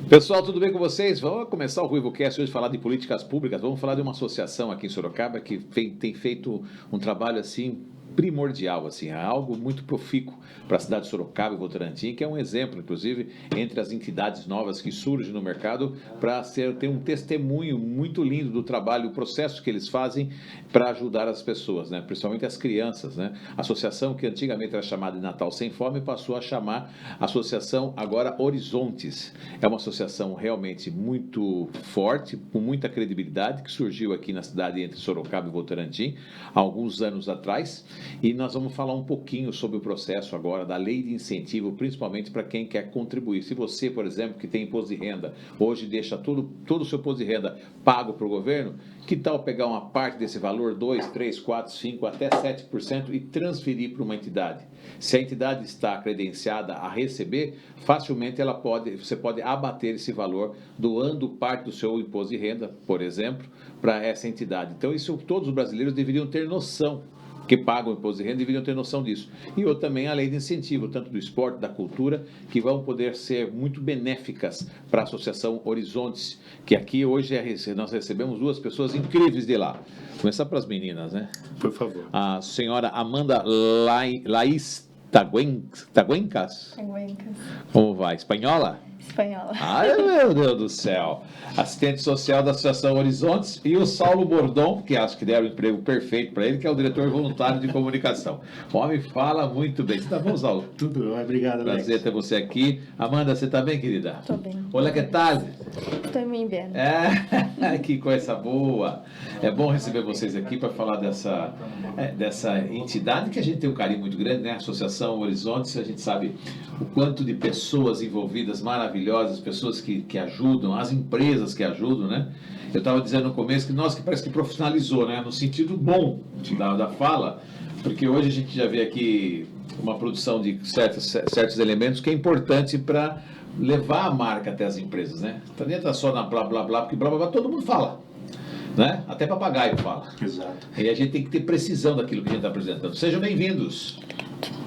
Pessoal, tudo bem com vocês? Vamos começar o RuivoCast hoje, falar de políticas públicas. Vamos falar de uma associação aqui em Sorocaba que tem feito um trabalho assim primordial, assim, é algo muito profícuo para a cidade de Sorocaba e Votorantim, que é um exemplo, inclusive, entre as entidades novas que surgem no mercado para ter um testemunho muito lindo do trabalho, o processo que eles fazem para ajudar as pessoas, né? Principalmente as crianças, né? A associação que antigamente era chamada de Natal Sem Fome passou a chamar Associação agora Horizontes. É uma associação realmente muito forte, com muita credibilidade, que surgiu aqui na cidade entre Sorocaba e Votorantim há alguns anos atrás. E nós vamos falar um pouquinho sobre o processo agora da lei de incentivo, principalmente para quem quer contribuir. Se você, por exemplo, que tem imposto de renda, hoje deixa todo o seu imposto de renda pago para o governo, que tal pegar uma parte desse valor, 2, 3, 4, 5, até 7% e transferir para uma entidade? Se a entidade está credenciada a receber, facilmente você pode abater esse valor doando parte do seu imposto de renda, por exemplo, para essa entidade. Então, isso todos os brasileiros deveriam ter noção, que pagam o imposto de renda, deveriam ter noção disso. E outra também a lei de incentivo, tanto do esporte, da cultura, que vão poder ser muito benéficas para a Associação Horizontes, que aqui hoje nós recebemos duas pessoas incríveis de lá. Vou começar para as meninas, né? Por favor. A senhora Amanda Laís Taguencas. Como vai? Espanhola? Espanhola. Ai, meu Deus do céu. Assistente social da Associação Horizontes, e o Saulo Bordon, que acho que deram o emprego perfeito para ele, que é o diretor voluntário de comunicação. O homem fala muito bem. Você tá bom, Saulo? Tudo bem, obrigado, Alex. Prazer ter você aqui. Amanda, você tá bem, querida? Tô bem. Olá, que tal? Tô me bem. Que coisa boa. É bom receber vocês aqui para falar dessa entidade que a gente tem um carinho muito grande, né? A Associação Horizontes, a gente sabe o quanto de pessoas envolvidas maravilhosas, pessoas que ajudam, as empresas que ajudam, né? Eu estava dizendo no começo que parece que profissionalizou, né? No sentido bom da fala, porque hoje a gente já vê aqui uma produção de certos elementos que é importante para levar a marca até as empresas, né? Não adianta só na blá blá blá, porque blá blá blá todo mundo fala, né? Até papagaio fala. Exato. E a gente tem que ter precisão daquilo que a gente está apresentando. Sejam bem-vindos.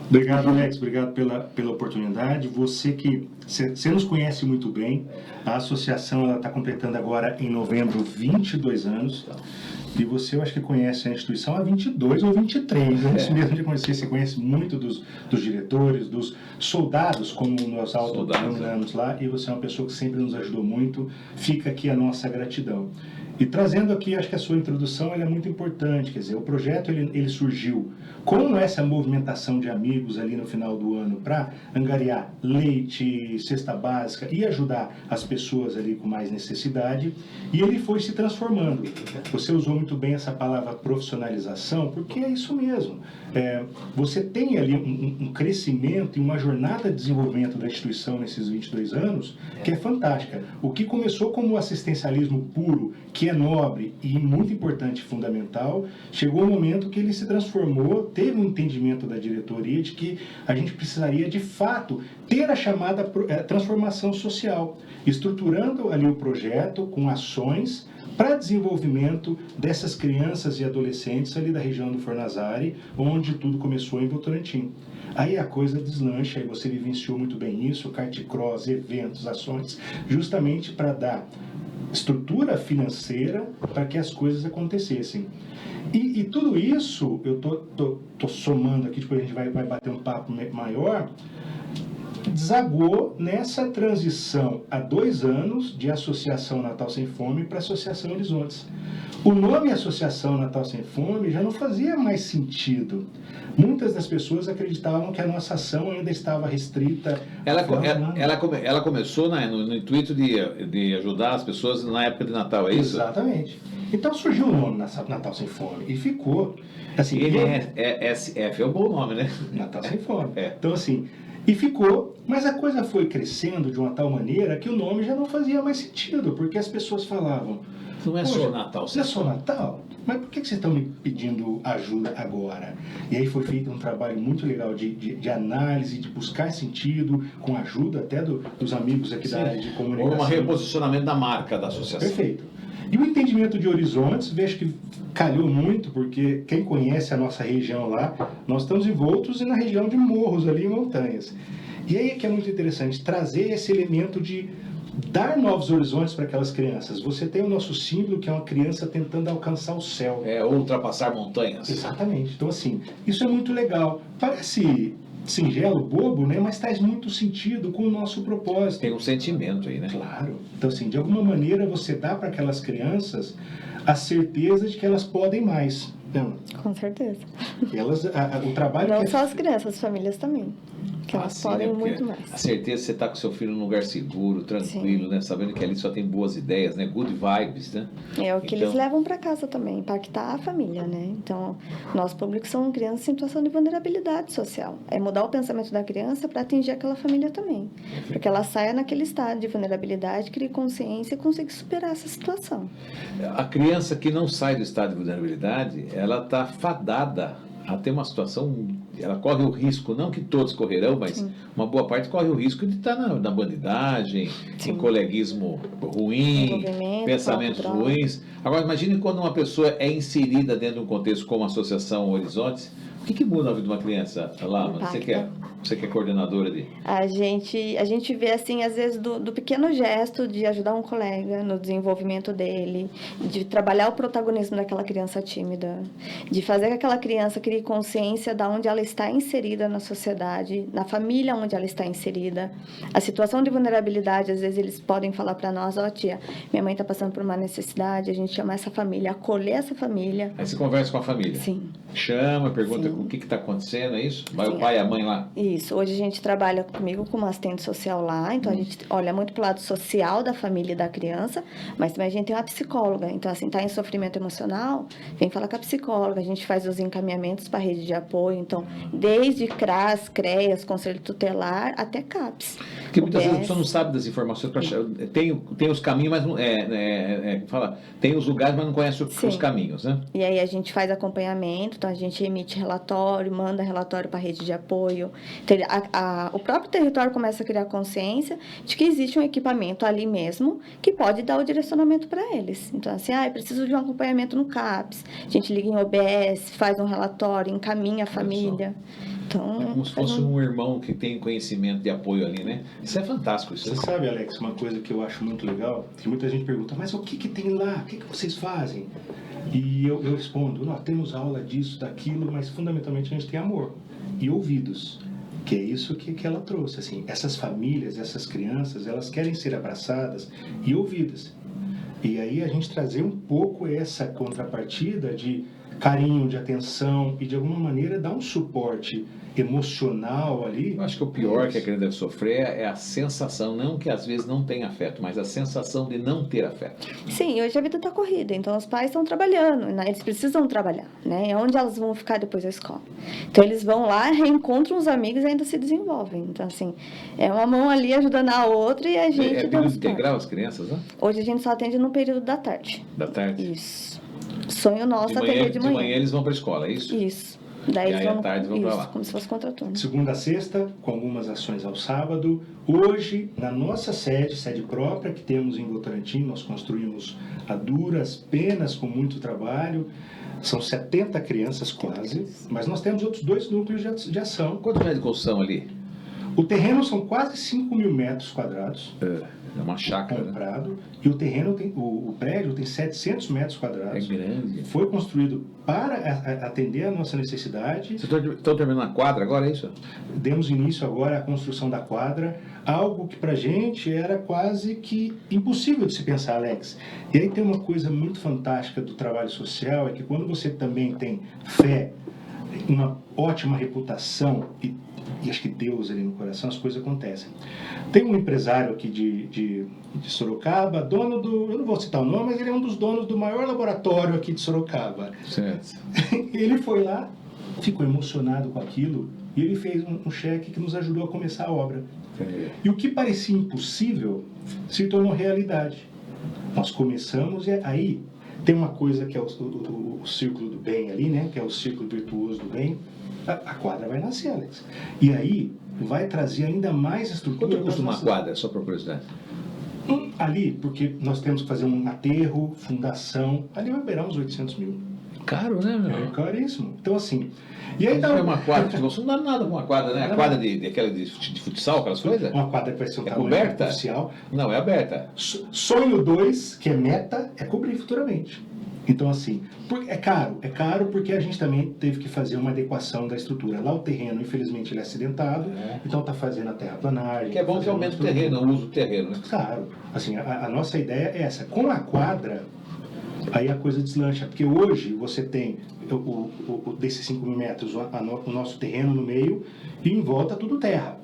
Obrigado, Alex. Obrigado pela oportunidade. Você nos conhece muito bem. A associação está completando agora, em novembro, 22 anos. E você, eu acho que conhece a instituição há 22 ou 23. Antes mesmo de conhecer, você conhece muito dos diretores, dos soldados, como nós autodenominamos lá. E você é uma pessoa que sempre nos ajudou muito. Fica aqui a nossa gratidão. E trazendo aqui, acho que a sua introdução ela é muito importante, quer dizer, o projeto ele surgiu com essa movimentação de amigos ali no final do ano para angariar leite, cesta básica e ajudar as pessoas ali com mais necessidade, e ele foi se transformando. Você usou muito bem essa palavra profissionalização, porque é isso mesmo. Você tem ali um crescimento e uma jornada de desenvolvimento da instituição nesses 22 anos que é fantástica. O que começou como assistencialismo puro, que é nobre e muito importante e fundamental, chegou um momento que ele se transformou, teve um entendimento da diretoria de que a gente precisaria de fato ter a chamada transformação social, estruturando ali o projeto com ações para desenvolvimento dessas crianças e adolescentes ali da região do Fornazari, onde tudo começou em Votorantim. Aí a coisa deslancha, aí você vivenciou muito bem isso, cartcross, eventos, ações, justamente para dar estrutura financeira para que as coisas acontecessem. E tudo isso, eu tô somando aqui, depois a gente vai bater um papo maior, desagou nessa transição há 2 anos de Associação Natal Sem Fome para Associação Horizontes. O nome Associação Natal Sem Fome já não fazia mais sentido. Muitas das pessoas acreditavam que a nossa ação ainda estava restrita. Ela começou no intuito de ajudar as pessoas na época de Natal, é isso? Exatamente. Então surgiu o nome Natal Sem Fome e ficou. Assim, NSF é um bom nome, né? Natal Sem Fome. Então, assim, e ficou, mas a coisa foi crescendo de uma tal maneira que o nome já não fazia mais sentido, porque as pessoas falavam... Não é só Natal. Não é só Natal? Mas por que vocês estão me pedindo ajuda agora? E aí foi feito um trabalho muito legal de análise, de buscar sentido, com a ajuda até dos amigos aqui da área de comunicação. Ou um reposicionamento da marca da associação. Perfeito. E o entendimento de horizontes, vejo que calhou muito, porque quem conhece a nossa região lá, nós estamos envoltos na região de morros ali e montanhas. E aí é que é muito interessante, trazer esse elemento de dar novos horizontes para aquelas crianças. Você tem o nosso símbolo, que é uma criança tentando alcançar o céu. Ultrapassar montanhas. Exatamente. Então, assim, isso é muito legal. Parece singelo, bobo, né? Mas traz muito sentido com o nosso propósito. Tem um sentimento aí, né? Claro. Então, assim, de alguma maneira você dá para aquelas crianças a certeza de que elas podem mais. Não. Com certeza. O trabalho Não que só as crianças, as famílias também. Que elas podem né? muito mais. A certeza de você estar com seu filho num lugar seguro, tranquilo, né? Sabendo que ali só tem boas ideias, né? Good vibes, né? É o que Então, eles levam para casa também, impactar a família, né? Então, nosso público são crianças em situação de vulnerabilidade social. É mudar o pensamento da criança para atingir aquela família também. Para que ela saia naquele estado de vulnerabilidade, crie consciência e consiga superar essa situação. A criança que não sai do estado de vulnerabilidade, ela está fadada a ter uma situação, ela corre o risco, não que todos correrão, mas Sim. uma boa parte corre o risco de estar na bandidagem, Sim. em coleguismo ruim, Envolvimento, pensamentos droga. ruins. Agora, imagine quando uma pessoa é inserida dentro de um contexto como a Associação Horizontes. O que muda na vida de uma criança, Lama? Você que é coordenadora de... A gente vê, assim, às vezes, do pequeno gesto de ajudar um colega no desenvolvimento dele, de trabalhar o protagonismo daquela criança tímida, de fazer que aquela criança crie consciência de onde ela está inserida na sociedade, na família onde ela está inserida. A situação de vulnerabilidade, às vezes, eles podem falar para nós, tia, minha mãe está passando por uma necessidade, a gente chama essa família, acolher essa família. Aí você conversa com a família. Sim. Chama, pergunta Sim. o que está acontecendo, é isso? Vai Sim. o pai e a mãe lá? Isso. Hoje a gente trabalha comigo como assistente social lá, então a gente olha muito pro lado social da família e da criança, mas também a gente tem uma psicóloga. Então, assim, tá em sofrimento emocional, vem falar com a psicóloga. A gente faz os encaminhamentos para a rede de apoio, então, desde CRAS, CREAS, Conselho Tutelar, até CAPS. Porque muitas vezes a pessoa não sabe das informações. Tem os caminhos, mas não, tem os lugares, mas não conhece os caminhos, né? E aí a gente faz acompanhamento, então a gente emite relatório, manda relatório para a rede de apoio. O próprio território começa a criar consciência de que existe um equipamento ali mesmo que pode dar o direcionamento para eles. Então, assim, eu preciso de um acompanhamento no CAPS. A gente liga em OBS, faz um relatório, encaminha a família. Então, é como se fosse um irmão que tem conhecimento de apoio ali, né? Isso é fantástico. Você sabe, Alex, uma coisa que eu acho muito legal, que muita gente pergunta, mas o que tem lá? O que vocês fazem? E eu respondo, nós temos aula disso, daquilo, mas fundamentalmente a gente tem amor e ouvidos. Que é isso que ela trouxe, assim, essas famílias, essas crianças, elas querem ser abraçadas e ouvidas. E aí a gente trazer um pouco essa contrapartida de carinho, de atenção e de alguma maneira dar um suporte emocional ali. Eu acho que o pior que a criança deve sofrer é a sensação, não que às vezes não tem afeto, mas a sensação de não ter afeto. Sim, hoje a vida está corrida, então os pais estão trabalhando, né? Eles precisam trabalhar, né? É onde elas vão ficar depois da escola. Então eles vão lá, reencontram os amigos e ainda se desenvolvem. Então, assim, é uma mão ali ajudando a outra e a gente... É período integral as crianças, né? Hoje a gente só atende no período da tarde. Da tarde? Isso. Sonho nosso é atender de manhã. De manhã eles vão para a escola, é isso? Isso. Daí e aí à tarde vão para lá. Como se fosse contraturno. Segunda a sexta, com algumas ações ao sábado. Hoje, na nossa sede própria que temos em Votorantim, nós construímos a duras penas, com muito trabalho. São 70 crianças quase, mas nós temos outros 2 núcleos de ação. Quanto metros de construção ali? O terreno são quase 5.000 metros quadrados. É uma chácara, comprado, né? E o terreno o prédio tem 700 metros quadrados. É grande. Foi construído para atender a nossa necessidade. Vocês estão terminando a quadra agora, é isso? Demos início agora à construção da quadra, algo que pra gente era quase que impossível de se pensar, Alex. E aí tem uma coisa muito fantástica do trabalho social, é que quando você também tem fé, uma ótima reputação e acho que Deus ali no coração, as coisas acontecem. Tem um empresário aqui de Sorocaba, dono do... Eu não vou citar o nome, mas ele é um dos donos do maior laboratório aqui de Sorocaba. Certo. Ele foi lá, ficou emocionado com aquilo, e ele fez um cheque que nos ajudou a começar a obra. E o que parecia impossível se tornou realidade. Nós começamos e aí tem uma coisa que é o círculo do bem ali, né? Que é o círculo virtuoso do bem. A quadra vai nascer, Alex. E aí vai trazer ainda mais estrutura. Quanto custa uma quadra, só por curiosidade? Ali, porque nós temos que fazer um aterro, fundação, ali vai beirar uns 800 mil. caro, né, meu? É caríssimo. Então, assim... E aí É uma quadra de futebol, não dá nada com uma quadra, né? A quadra de futsal, aquelas coisas? Uma quadra que vai ser um tamanho coberta? oficial. Não, é aberta. Sonho 2, que é meta, é cobrir futuramente. Então, assim, é caro porque a gente também teve que fazer uma adequação da estrutura. Lá o terreno, infelizmente, ele é acidentado, então está fazendo a terraplanagem. Que é bom que aumente o terreno, o uso do terreno, né? Claro. Assim, a nossa ideia é essa. Com a quadra, aí a coisa deslancha. Porque hoje você tem desses 5.000 metros, o nosso terreno no meio e em volta tudo terra.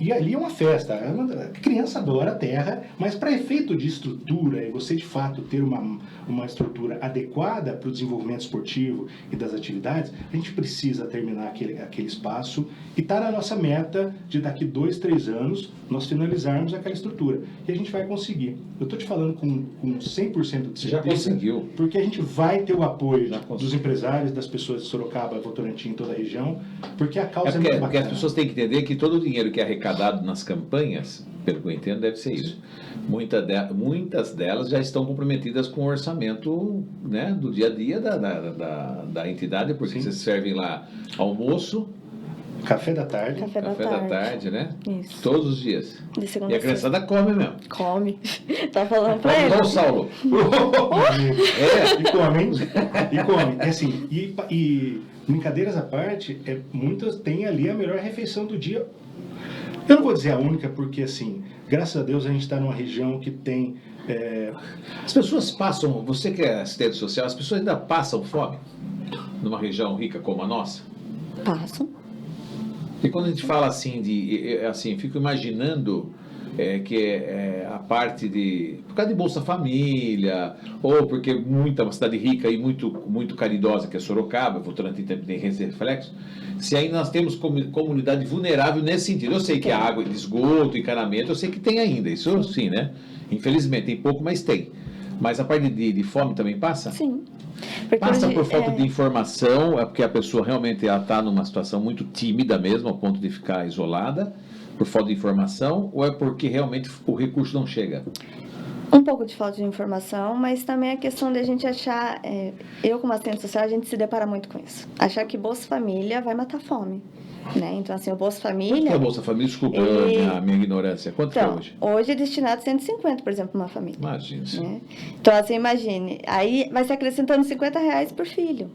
E ali é uma festa, a criança adora a terra, mas para efeito de estrutura, e você de fato ter uma estrutura adequada para o desenvolvimento esportivo e das atividades, a gente precisa terminar aquele espaço e estar na nossa meta de daqui 2, 3 anos nós finalizarmos aquela estrutura. E a gente vai conseguir. Eu estou te falando com 100% de certeza. Você já conseguiu. Porque a gente vai ter o apoio dos empresários, das pessoas de Sorocaba, Votorantim, toda a região, porque a causa é muito bacana. Porque as pessoas têm que entender que todo o dinheiro que é arrecadado nas campanhas, pelo que eu entendo, deve ser isso. Muitas delas já estão comprometidas com o orçamento, né, do dia a dia da entidade, porque vocês servem lá almoço, café da tarde, Café da tarde, né? Isso. Todos os dias. De segunda E a criançada come mesmo. Come. Tá falando pra Come ele. igual o Saulo. E come. É assim, e brincadeiras à parte, muitas têm ali a melhor refeição do dia. Eu não vou dizer a única, porque assim, graças a Deus a gente está numa região que tem... As pessoas passam, você que é assistente social, as pessoas ainda passam fome numa região rica como a nossa? Passam. E quando a gente fala assim, fico imaginando a parte por causa de Bolsa Família, ou porque uma cidade rica e muito caridosa, que é Sorocaba, Votorantim também tem esse reflexo, se aí nós temos comunidade vulnerável nesse sentido. Eu sei que a água de esgoto, encanamento, eu sei que tem ainda, isso sim, né? Infelizmente, tem pouco, mas tem. Mas a parte de fome também passa? Sim. Porque Passa hoje, por falta de informação, porque a pessoa realmente está numa situação muito tímida mesmo, ao ponto de ficar isolada, por falta de informação, ou é porque realmente o recurso não chega? Um pouco de falta de informação, mas também a questão de a gente achar, eu como assistente social, a gente se depara muito com isso. Achar que Bolsa Família vai matar fome. Né? Então, assim, o Bolsa Família... Quanto que é a Bolsa Família? Desculpa a minha ignorância. Quanto que é hoje? Hoje é destinado a 150, por exemplo, para uma família. Imagina. Né? Então, assim, imagine. Aí vai se acrescentando R$50 por filho.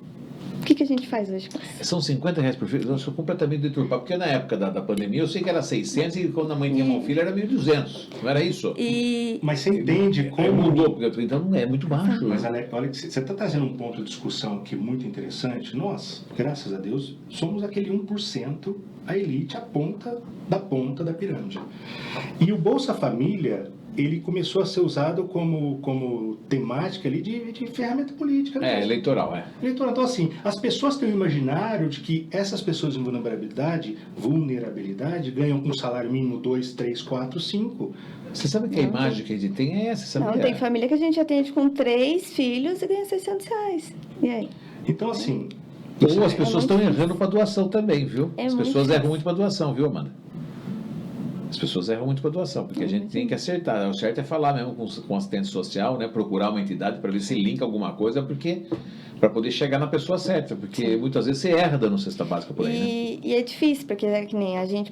O que a gente faz hoje com isso? São R$50 por filho? Eu sou completamente deturpado. Porque na época da pandemia, eu sei que era 600 e quando a mãe tinha um filho era 1.200. Não era isso? Mas você entende como... Mudou, porque então é muito baixo. Mas, olha, você está trazendo um ponto de discussão aqui muito interessante. Nós, graças a Deus, somos aquele 1%, a elite, a ponta da pirâmide. E o Bolsa Família, ele começou a ser usado como temática ali de ferramenta política. Né? Eleitoral. Eleitoral. Então, assim, as pessoas têm o imaginário de que essas pessoas em vulnerabilidade ganham um salário mínimo 2, 3, 4, 5. Você sabe que a imagem que a gente tem é essa, sabia? Não, tem família que a gente atende com 3 filhos e ganha R$600. E aí? Então, assim... Ou as pessoas estão errando para doação também, viu? As pessoas erram muito para doação, viu, Amanda? As pessoas erram muito para doação, porque a gente tem que acertar. O certo é falar mesmo com assistente social, né? Procurar uma entidade para ver se linka alguma coisa, porque para poder chegar na pessoa certa, porque muitas vezes você erra dando cesta básica por aí, né? E é difícil, porque é que nem a gente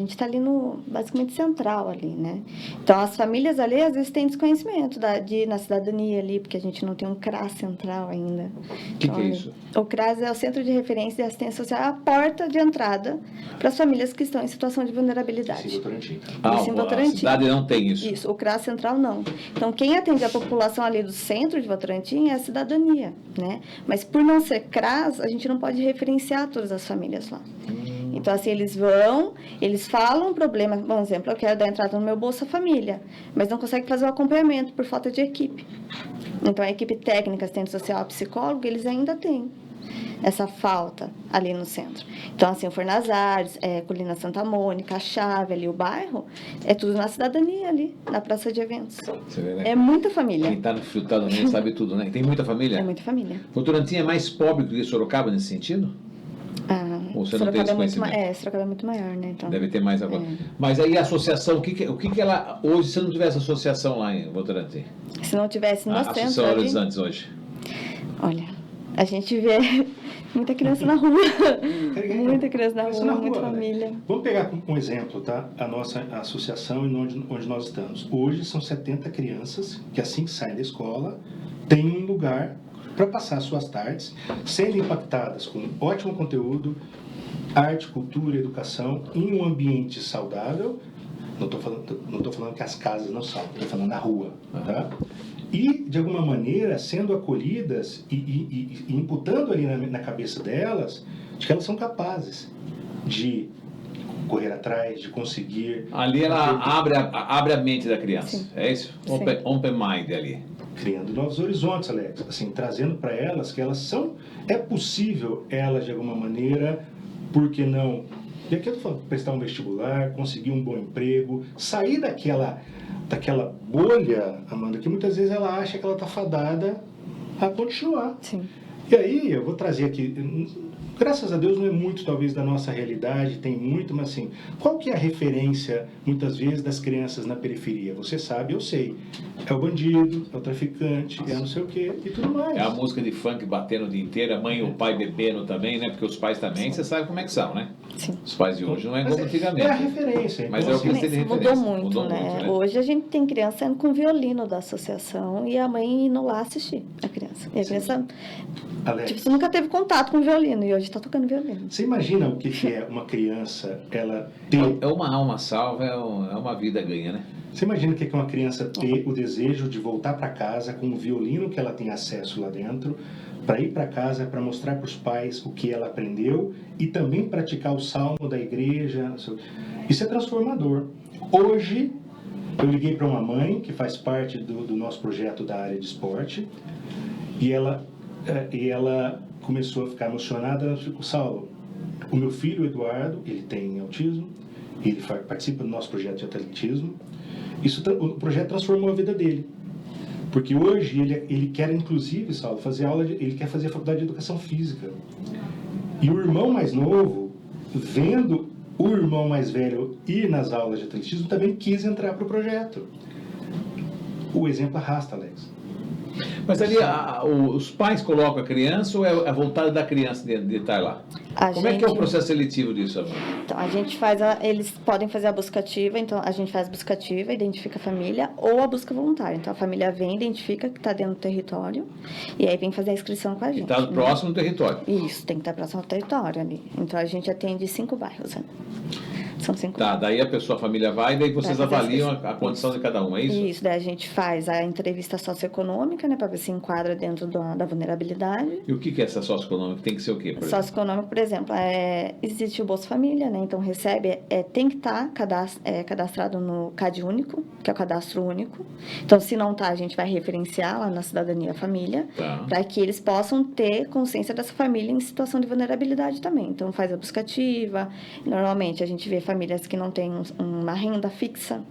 está ali no, basicamente, central ali, né? Então, as famílias ali, às vezes, têm desconhecimento na cidadania ali, porque a gente não tem um CRAS central ainda. O que é isso? O CRAS é o Centro de Referência de Assistência Social, é a porta de entrada para as famílias que estão em situação de vulnerabilidade. Sim, Votorantim. A cidade não tem isso. Isso, o CRAS central não. Então, quem atende a população ali do centro de Votorantim é a cidadania, né? Mas por não ser CRAS, a gente não pode referenciar todas as famílias lá. Então, assim, eles falam o problema, por exemplo, eu quero dar entrada no meu Bolsa Família, mas não conseguem fazer o acompanhamento por falta de equipe. Então, a equipe técnica, assistente social, psicólogo, eles ainda têm essa falta ali no centro. Então, assim, o Fornazares, Colina Santa Mônica, a Chave ali, o bairro, é tudo na cidadania ali, na praça de eventos. Você vê, né? É muita família. Quem está no filtrado nem sabe tudo, né? Tem muita família? É muita família. Votorantim é mais pobre do que Sorocaba nesse sentido? Ou você não tem esse conhecimento? Sorocaba é muito maior, né? Então, deve ter mais agora. Mas aí a associação, o que ela... Hoje, se não tivesse associação lá em Votorantim? se não tivesse no A centro Associação ali, Horizontes hoje. olha, A gente vê muita criança na rua. Muita criança na rua, muita família. Vamos pegar como exemplo, tá? A nossa associação onde nós estamos. Hoje são 70 crianças que assim que saem da escola têm um lugar para passar suas tardes, sendo impactadas com ótimo conteúdo, arte, cultura, educação, em um ambiente saudável. Não estou falando que as casas não são, estou falando na rua, tá? E, de alguma maneira, sendo acolhidas e imputando ali na cabeça delas de que elas são capazes de correr atrás, de conseguir... Ali ela abre a mente da criança, Sim. é isso? Sim. Open mind ali. Criando novos horizontes, Alex. Assim, trazendo para elas que elas são... É possível elas, de alguma maneira, por que não... E aqui eu estou falando, prestar um vestibular, conseguir um bom emprego, sair daquela bolha, Amanda, que muitas vezes ela acha que ela está fadada a continuar. Sim. E aí, eu vou trazer aqui, graças a Deus não é muito talvez da nossa realidade, tem muito, mas assim, qual que é a referência, muitas vezes, das crianças na periferia? Você sabe, eu sei, é o bandido, é o traficante, é não sei o quê e tudo mais. É a música de funk batendo o dia inteiro, a mãe e o pai bebendo também, né? Porque os pais também, você sabe como é que são, né? Sim. Os pais de hoje não é Mas como antigamente. É a referência. Mas então, é o que assim, você tem de Mudou referência. muito, Mudou né? muito, né? Hoje a gente tem criança indo com violino da associação e a mãe indo lá assistir a criança. E a criança, Alex, tipo, você nunca teve contato com violino e hoje está tocando violino. você imagina o que é uma criança, ela ter... É uma alma salva, é uma vida ganha, né? Você imagina o que é uma criança ter o desejo de voltar para casa com o violino que ela tem acesso lá dentro, para ir para casa, para mostrar para os pais o que ela aprendeu e também praticar o salmo da igreja. Isso é transformador. Hoje, eu liguei para uma mãe que faz parte do nosso projeto da área de esporte e ela começou a ficar emocionada. Ela ficou: Saulo, o meu filho Eduardo, ele tem autismo, ele participa do nosso projeto de atletismo. O projeto transformou a vida dele. Porque hoje ele quer, inclusive, Saulo, ele quer fazer a faculdade de educação física. E o irmão mais novo, vendo o irmão mais velho ir nas aulas de atletismo, também quis entrar para o projeto. O exemplo arrasta, Alex. Mas ali os pais colocam a criança ou é a vontade da criança de estar lá? Como é que é o processo seletivo disso, Amanda? Então, a gente faz, eles podem fazer a busca ativa, então a gente faz a busca ativa, identifica a família, ou a busca voluntária. Então a família vem, identifica que está dentro do território, e aí vem fazer a inscrição com a gente. Está próximo do território. Isso, tem que estar próximo ao território ali. Então a gente atende 5 bairros, né? São 5 Tá, daí a família vai e daí vocês Vai fazer avaliam a condição de cada um, é isso? Isso, daí a gente faz a entrevista socioeconômica, né, para ver se enquadra dentro da vulnerabilidade. E o que é essa socioeconômica? Tem que ser o quê, por exemplo? Socioeconômico, por exemplo, existe o Bolsa Família, né? Então recebe, tem que estar cadastrado no CAD único, que é o cadastro único. Então, se não está, a gente vai referenciar lá na Cidadania Família, Tá. para que eles possam ter consciência dessa família em situação de vulnerabilidade também. Então, faz a busca ativa. Normalmente, a gente vê famílias que não têm uma renda fixa.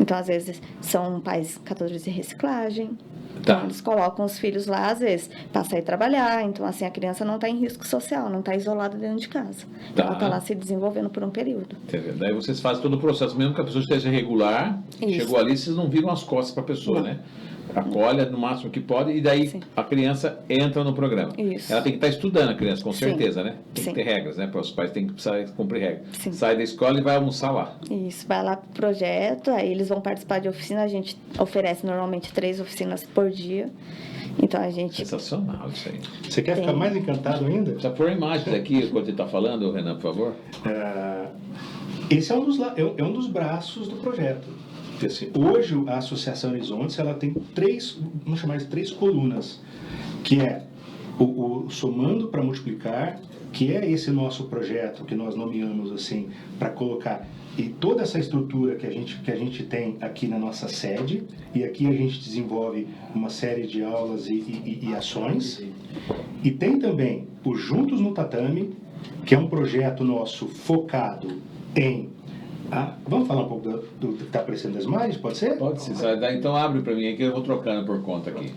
Então, às vezes, são pais catadores de reciclagem. Então, Tá. eles colocam os filhos lá, às vezes, para sair trabalhar. Então, assim, a criança não está em risco social, não está isolada dentro de casa. Tá. Ela está lá se desenvolvendo por um período. Entendeu? Daí vocês fazem todo o processo, mesmo que a pessoa esteja irregular, Isso. chegou ali, vocês não viram as costas para a pessoa, Não. né? Acolhe no máximo que pode e daí Sim. a criança entra no programa. Isso. Ela tem que estar estudando, a criança, com Sim. certeza, né? Tem Sim. que ter regras, né? Para os pais têm que precisar cumprir regras. Sim. Sai da escola e vai almoçar lá. Isso, vai lá pro projeto, aí eles vão participar de oficina, a gente oferece normalmente 3 oficinas por dia. Então, a gente... Sensacional isso aí. Você quer ficar mais encantado ainda? Precisa pôr imagens aqui enquanto ele está falando, Renan, por favor. Esse é um dos braços do projeto. Assim, hoje, a Associação Horizontes ela tem vamos chamar de 3 colunas, que é o Somando para Multiplicar, que é esse nosso projeto que nós nomeamos assim, para colocar e toda essa estrutura que a gente tem aqui na nossa sede, e aqui a gente desenvolve uma série de aulas e ações. E tem também o Juntos no Tatame, que é um projeto nosso focado em... vamos falar um pouco do que está aparecendo nas imagens, pode ser? Pode ser. Então abre para mim aqui, eu vou trocando por conta aqui.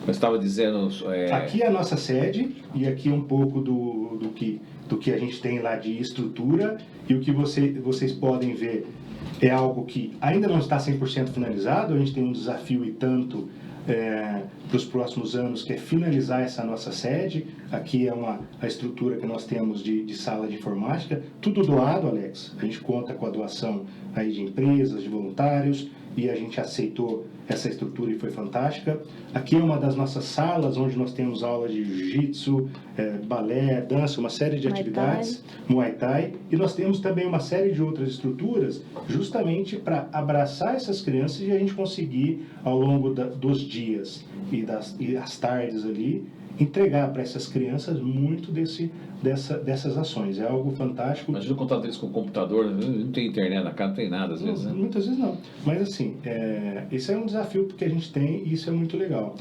Eu estava dizendo... Aqui é a nossa sede, e aqui um pouco do que do que a gente tem lá de estrutura, e o que vocês podem ver é algo que ainda não está 100% finalizado. A gente tem um desafio e tanto para os próximos anos, que é finalizar essa nossa sede. Aqui é a estrutura que nós temos de sala de informática, tudo doado, Alex. A gente conta com a doação aí de empresas, de voluntários, e a gente aceitou essa estrutura e foi fantástica. Aqui é uma das nossas salas, onde nós temos aula de jiu-jitsu, balé, dança, uma série de atividades, Muay Thai, e nós temos também uma série de outras estruturas, justamente para abraçar essas crianças e a gente conseguir, ao longo dos dias e as tardes ali, entregar para essas crianças muito dessas ações. É algo fantástico. Imagina o contato deles com o computador, não tem internet na casa, não tem nada às vezes, né? Muitas vezes não. Mas assim, esse é um desafio que a gente tem e isso é muito legal.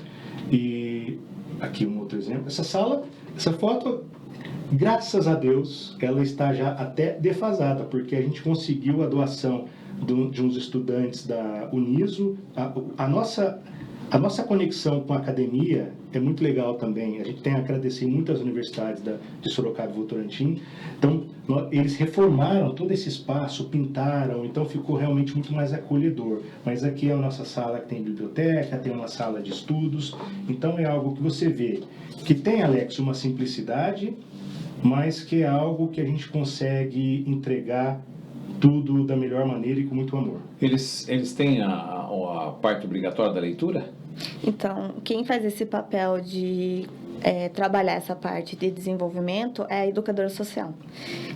E aqui um outro exemplo. Essa sala, essa foto, graças a Deus, ela está já até defasada, porque a gente conseguiu a doação de uns estudantes da Uniso. A nossa conexão com a academia é muito legal também. A gente tem a agradecer muito às universidades de Sorocaba e Votorantim. Então, eles reformaram todo esse espaço, pintaram, então ficou realmente muito mais acolhedor. Mas aqui é a nossa sala que tem biblioteca, tem uma sala de estudos. Então, é algo que você vê que tem, Alex, uma simplicidade, mas que é algo que a gente consegue entregar tudo da melhor maneira e com muito amor. Eles têm a parte obrigatória da leitura? Então, quem faz esse papel de trabalhar essa parte de desenvolvimento é a educadora social,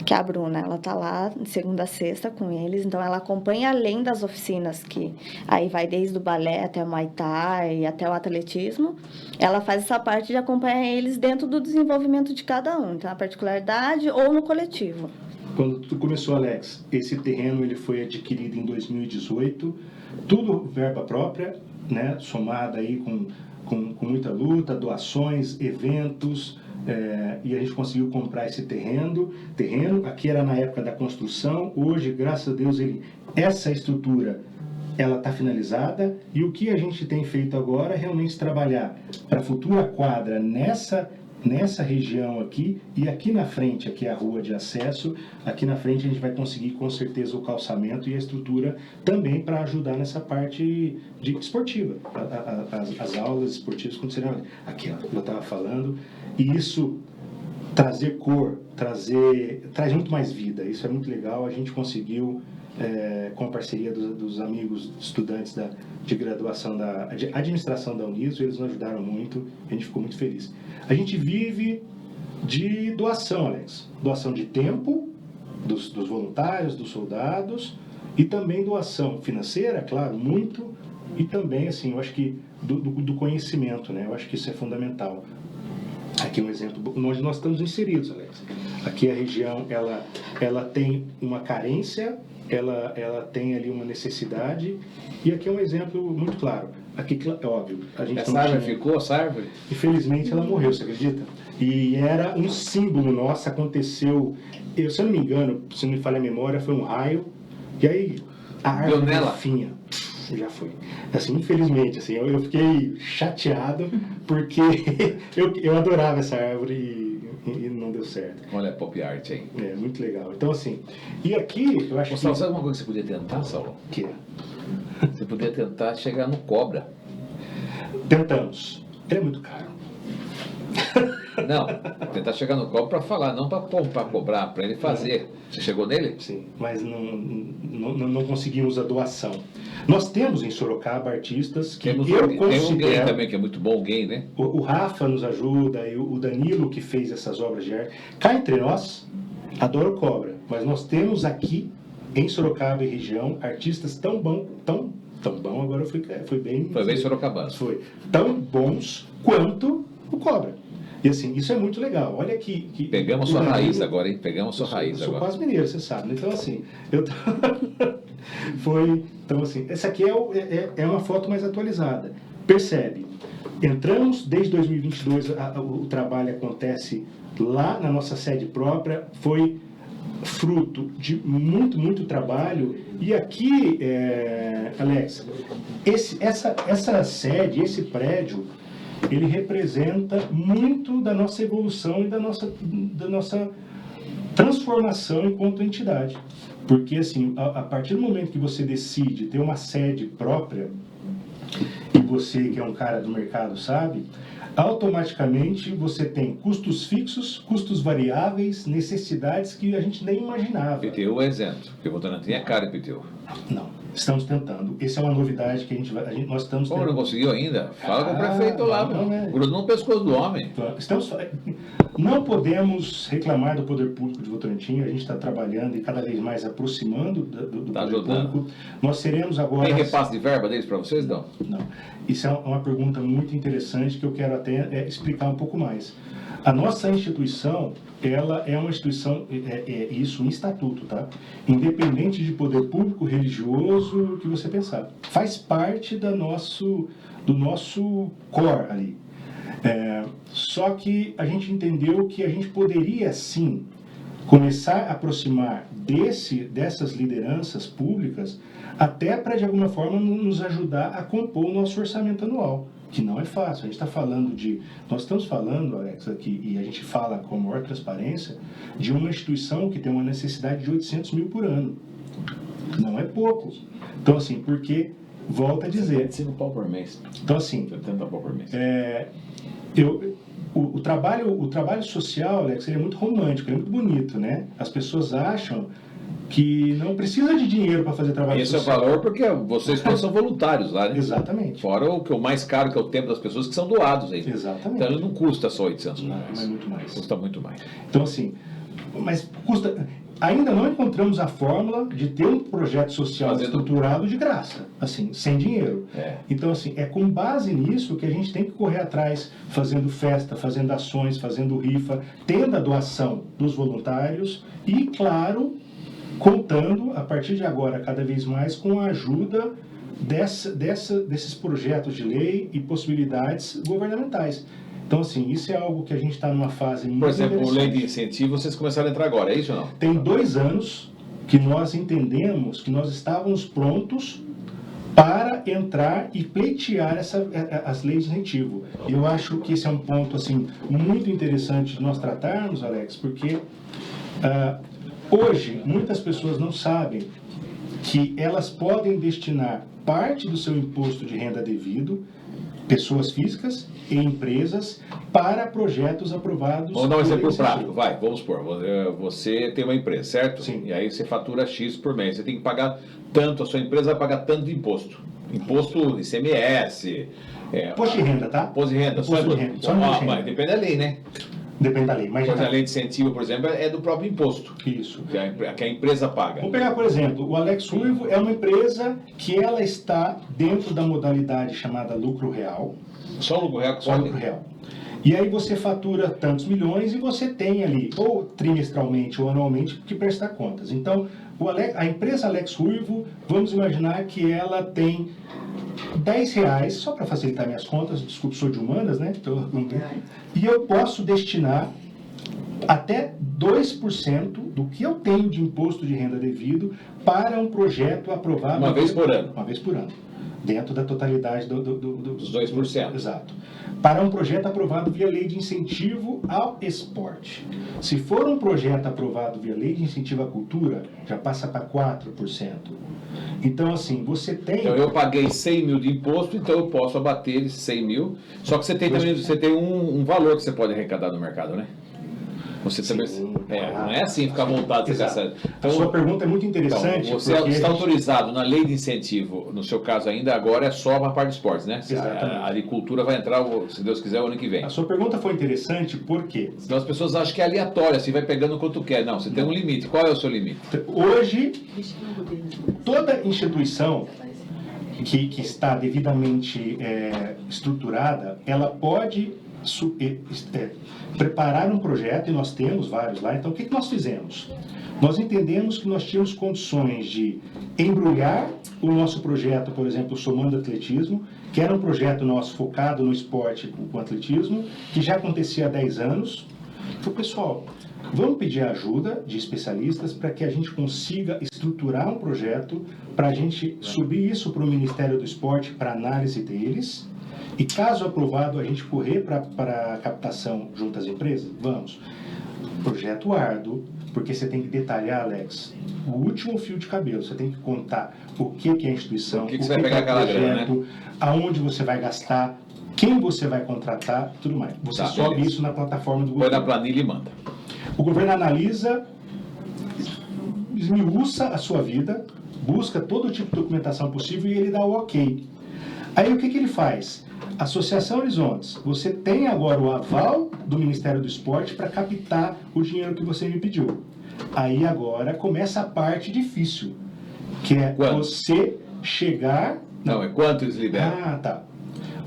que é a Bruna. Ela está lá de segunda a sexta com eles, então ela acompanha além das oficinas, que aí vai desde o balé até o Muay Thai, até o atletismo. Ela faz essa parte de acompanhar eles dentro do desenvolvimento de cada um, então a particularidade ou no coletivo. Quando tudo começou, Alex, esse terreno ele foi adquirido em 2018, tudo verba própria, né, somada aí com muita luta, doações, eventos, e a gente conseguiu comprar esse terreno. Aqui era na época da construção, hoje, graças a Deus, essa estrutura ela está finalizada, e o que a gente tem feito agora é realmente trabalhar para a futura quadra nessa região aqui, e aqui na frente, aqui é a rua de acesso, aqui na frente a gente vai conseguir com certeza o calçamento e a estrutura também para ajudar nessa parte esportiva, as aulas esportivas acontecerão aqui, ó, eu estava falando, e isso trazer cor, traz muito mais vida, isso é muito legal. A gente conseguiu, com a parceria dos amigos estudantes de graduação de administração da Uniso, eles nos ajudaram muito, a gente ficou muito feliz. A gente vive de doação, Alex. Doação de tempo dos voluntários, dos soldados, e também doação financeira, claro, muito, e também, assim, eu acho que do conhecimento, né? Eu acho que isso é fundamental. Aqui um exemplo onde nós estamos inseridos, Alex. Aqui a região, ela tem uma carência, ela tem ali uma necessidade, e aqui é um exemplo muito claro. Aqui, é óbvio, a gente essa árvore ficou, essa árvore? Infelizmente ela morreu, você acredita? E era um símbolo nosso, aconteceu, se eu não me engano, se não me falha a memória, foi um raio, e aí a árvore finha, já foi. Assim, infelizmente, assim, eu fiquei chateado, porque eu adorava essa árvore e não deu certo. Olha a pop art aí. É, muito legal. Então, assim, e aqui eu acho que... Sabe alguma coisa que você podia tentar, Saulo? Que é? Você podia tentar chegar no Cobra. Tentamos. Ele é muito caro. Não, tentar chegar no Cobra para falar, não para cobrar, para ele fazer. Você chegou nele? Sim, mas não conseguimos a doação. Nós temos em Sorocaba artistas que tem um gay também, que é muito bom, o gay, né? O Rafa nos ajuda, e o Danilo que fez essas obras de arte. Cá entre nós, adoro Cobra, mas nós temos aqui em Sorocaba e região artistas tão bom, agora foi bem... Foi bem sorocabano. Foi tão bons quanto o Cobra. E assim, isso é muito legal. Olha que pegamos sua raiz agora, hein? Pegamos sua raiz agora. Eu sou quase mineiro, você sabe. Então assim, então assim, essa aqui é uma foto mais atualizada. Percebe? Entramos desde 2022, o trabalho acontece lá na nossa sede própria, foi fruto de muito trabalho. E aqui, Alex, essa sede, esse prédio, ele representa muito da nossa evolução e da nossa transformação enquanto entidade. Porque, assim, a partir do momento que você decide ter uma sede própria, e você, que é um cara do mercado, sabe, automaticamente você tem custos fixos, custos variáveis, necessidades que a gente nem imaginava. IPTU é isento, porque Votorantim é caro IPTU. Não, estamos tentando. Essa é uma novidade que nós estamos Como tentando. não conseguiu ainda? Fala com o prefeito lá, grudou no pescoço do homem. Não podemos reclamar do poder público de Votorantim, a gente está trabalhando e cada vez mais aproximando do Tá poder ajudando. público. Nós seremos agora... Tem repasse de verba deles para vocês, não? Não. Isso é uma pergunta muito interessante que eu quero até explicar um pouco mais. A nossa instituição, ela é uma instituição, isso em estatuto, tá? Independente de poder público, religioso, o que você pensar. Faz parte do nosso core ali. Só que a gente entendeu que a gente poderia, sim, começar a aproximar dessas lideranças públicas até para, de alguma forma, nos ajudar a compor o nosso orçamento anual, que não é fácil. A gente está falando nós estamos falando, Alex, aqui, e a gente fala com a maior transparência, de uma instituição que tem uma necessidade de 800 mil por ano. Não é pouco. Então, assim, porque, volta a dizer... 5 pau por mês. Então, assim... 70 pau por mês. O trabalho social, Alex, ele é muito romântico, ele é muito bonito, né? As pessoas acham que não precisa de dinheiro para fazer trabalho Esse social. é o valor porque vocês todos são voluntários lá, né? Exatamente. Fora o mais caro, que é o tempo das pessoas que são doados aí. Exatamente. Então ele não custa só 800 Não, reais. mas muito mais. Custa muito mais. Então, assim, mas custa... Ainda não encontramos a fórmula de ter um projeto social estruturado de graça, assim, sem dinheiro. Então, assim, é com base nisso que a gente tem que correr atrás, fazendo festa, fazendo ações, fazendo rifa, tendo a doação dos voluntários e, claro, contando, a partir de agora, cada vez mais, com a ajuda desses projetos de lei e possibilidades governamentais. Então, assim, isso é algo que a gente está numa fase muito interessante. Por exemplo, lei de incentivo, vocês começaram a entrar agora, é isso ou não? Tem 2 anos que nós entendemos que nós estávamos prontos para entrar e pleitear as leis de incentivo. Eu acho que esse é um ponto, assim, muito interessante de nós tratarmos, Alex, porque hoje muitas pessoas não sabem que elas podem destinar parte do seu imposto de renda devido, pessoas físicas e empresas, para projetos aprovados... Vamos dar um exemplo prático, vamos supor, você tem uma empresa, certo? Sim. E aí você fatura X por mês, você tem que pagar tanto, a sua empresa vai pagar tanto de imposto. Imposto ICMS... Imposto de renda, tá? Imposto de renda, Imposto de renda. Mas depende da lei, né? Depende da lei. Mas a lei de incentivo, por exemplo, é do próprio imposto. Isso. Que a empresa paga. Vamos pegar, por exemplo, o Alex Ruivo é uma empresa que ela está dentro da modalidade chamada lucro real. Só lucro real? Só lucro real. E aí você fatura tantos milhões e você tem ali, ou trimestralmente ou anualmente, que prestar contas. Então, a empresa Alex Ruivo, vamos imaginar que ela tem R$10, só para facilitar minhas contas, desculpe, sou de humanas, né? E eu posso destinar até 2% do que eu tenho de imposto de renda devido para um projeto aprovado... Uma vez por ano. Uma vez por ano. Dentro da totalidade dos 2%. Exato. Para um projeto aprovado via lei de incentivo ao esporte. Se for um projeto aprovado via lei de incentivo à cultura, já passa para 4%. Então, assim, você tem... Então, eu paguei 100 mil de imposto, então eu posso abater esses 100 mil. Só que você tem também um valor que você pode arrecadar no mercado, né? Você também, não é assim ficar à vontade. Então, a sua pergunta é muito interessante. Então, você está autorizado na lei de incentivo, no seu caso ainda, agora é só uma parte de esportes, né? A agricultura vai entrar, se Deus quiser, o ano que vem. A sua pergunta foi interessante porque... Então as pessoas acham que é aleatório, assim, vai pegando quanto quer. Não, você tem um limite. Qual é o seu limite? Hoje, toda instituição que está devidamente estruturada, ela pode... preparar um projeto, e nós temos vários lá. Então, o que nós fizemos? Nós entendemos que nós tínhamos condições de embrulhar o nosso projeto, por exemplo, Somando Atletismo, que era um projeto nosso focado no esporte com atletismo, que já acontecia há 10 anos. Então, pessoal, vamos pedir ajuda de especialistas para que a gente consiga estruturar um projeto, para a gente subir isso para o Ministério do Esporte, para análise deles. E caso aprovado, a gente correr para a captação junto às empresas? Vamos. Projeto árduo, porque você tem que detalhar, Alex, o último fio de cabelo. Você tem que contar o que é a instituição, O que você vai pegar é o aquela grana, projeto, aonde você vai gastar, quem você vai contratar, tudo mais. Você Tá, sobe beleza. isso na plataforma do Põe na governo. planilha e manda. O governo analisa, esmiuça a sua vida, busca todo tipo de documentação possível e ele dá o ok. Aí o que ele faz? Associação Horizontes, você tem agora o aval do Ministério do Esporte para captar o dinheiro que você me pediu. Aí agora começa a parte difícil, que é Quanto? você chegar... Não, é quanto eles liberam? Ah, tá.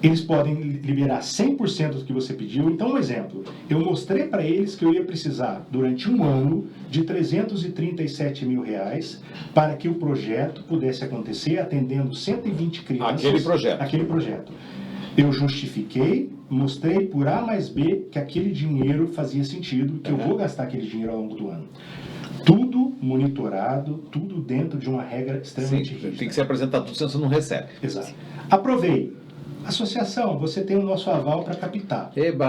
Eles podem liberar 100% do que você pediu. Então, um exemplo. Eu mostrei para eles que eu ia precisar, durante um ano, de R$337 mil para que o projeto pudesse acontecer atendendo 120 crianças. Aquele projeto. Eu justifiquei, mostrei por A mais B que aquele dinheiro fazia sentido, que eu vou gastar aquele dinheiro ao longo do ano. Tudo monitorado, tudo dentro de uma regra extremamente rígida. Tem que ser apresentado tudo, senão você não recebe. Exato. Aprovei. Associação, você tem o nosso aval para captar. Eba!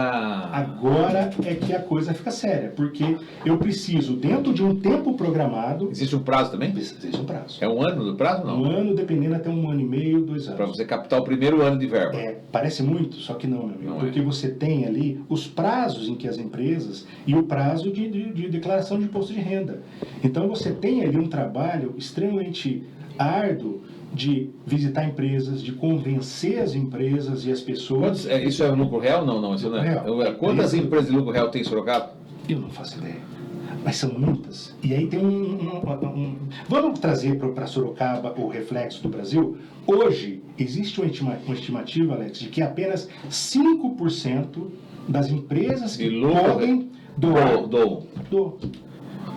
Agora é que a coisa fica séria, porque eu preciso, dentro de um tempo programado... Existe um prazo também? Existe um prazo. É um ano do prazo, não? Um ano, dependendo até 1 ano e meio, 2 anos. Para você captar o primeiro ano de verba. Parece muito, só que não, meu amigo. Não porque você tem ali os prazos em que as empresas e o prazo de declaração de imposto de renda. Então você tem ali um trabalho extremamente árduo de visitar empresas, de convencer as empresas e as pessoas... Isso é lucro real? Não, isso não é. Real. Quantas empresas de lucro real tem em Sorocaba? Eu não faço ideia. Mas são muitas. E aí tem Vamos trazer para Sorocaba o reflexo do Brasil? Hoje, existe uma estimativa, Alex, de que apenas 5% das empresas que podem doar. Doam.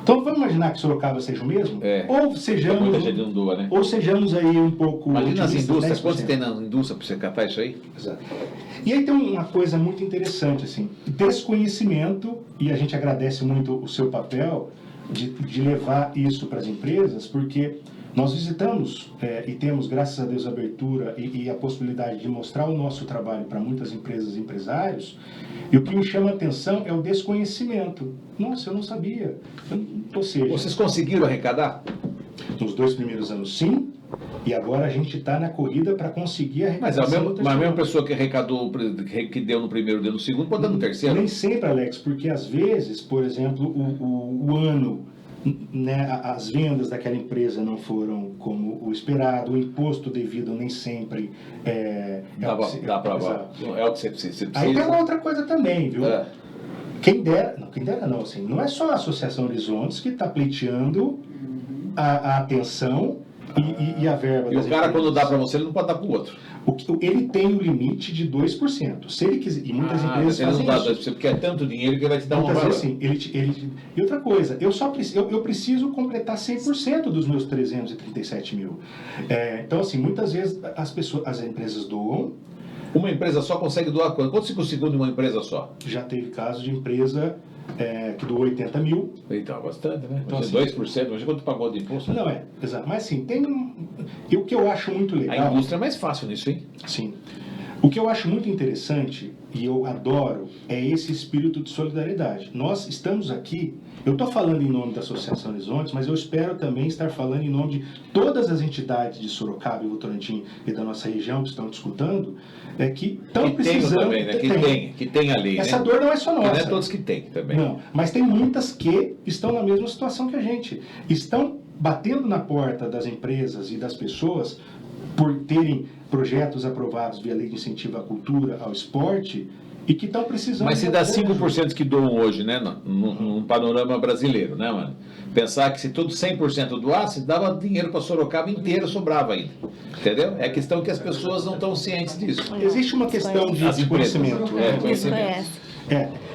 Então vamos imaginar que Sorocaba seja o mesmo? Ou sejamos, muita gente não doa, né? Ou sejamos aí um pouco... Imagina as otimistas, indústrias, 10%. quanto tem na indústria para você captar isso aí? Exato. E aí tem uma coisa muito interessante, assim, desconhecimento, e a gente agradece muito o seu papel de levar isso para as empresas, porque nós visitamos e temos, graças a Deus, a abertura e a possibilidade de mostrar o nosso trabalho para muitas empresas e empresários, e o que me chama a atenção é o desconhecimento. Nossa, eu não sabia. Ou seja... Vocês conseguiram arrecadar? Nos 2 primeiros anos, sim. E agora a gente está na corrida para conseguir arrecadar. Mas a mesma pessoa que arrecadou, que deu no primeiro, deu no segundo, pode dar no terceiro? Nem sempre, Alex, porque às vezes, por exemplo, o ano, né, as vendas daquela empresa não foram como o esperado, o imposto devido nem sempre dá para é o que você precisa. Aí tem uma outra coisa também, viu? Quem dera não, assim, não é só a Associação Horizontes que está pleiteando a atenção e a verba. E o cara, quando dá para você, ele não pode dar para o outro. Ele tem o limite de 2%. Se ele quiser, e muitas empresas fazem não dá isso. 2%, porque é tanto dinheiro que ele vai te dar uma Muitas valor. vezes, sim. E outra coisa, eu preciso completar 100% dos meus 337 mil. Então, assim, muitas vezes as empresas doam. Uma empresa só consegue doar quanto? Quanto se conseguiu de uma empresa só? Já teve caso de empresa que doou 80 mil. Então, bastante, né? Então, Assim, 2%, mas quanto pagou de imposto? Não, exato. Mas assim, e o que eu acho muito legal... A indústria é mais fácil nisso, hein? Sim. O que eu acho muito interessante, e eu adoro, é esse espírito de solidariedade. Nós estamos aqui, eu estou falando em nome da Associação Horizontes, mas eu espero também estar falando em nome de todas as entidades de Sorocaba e Votorantim e da nossa região que estão discutando, que estão precisando... Também, né? Que tem ali, essa né? dor não é só nossa. Não é todos que tem também. Não, mas tem muitas que estão na mesma situação que a gente. Estão batendo na porta das empresas e das pessoas por terem projetos aprovados via Lei de Incentivo à Cultura, ao Esporte, e que estão precisando... Mas se dá 5% que doam hoje, né, no panorama brasileiro, né, mano? Pensar que se todo 100% doasse, dava dinheiro para Sorocaba inteira, sobrava ainda. Entendeu? É a questão que as pessoas não estão cientes disso. Existe uma questão de conhecimento. Conhecimento.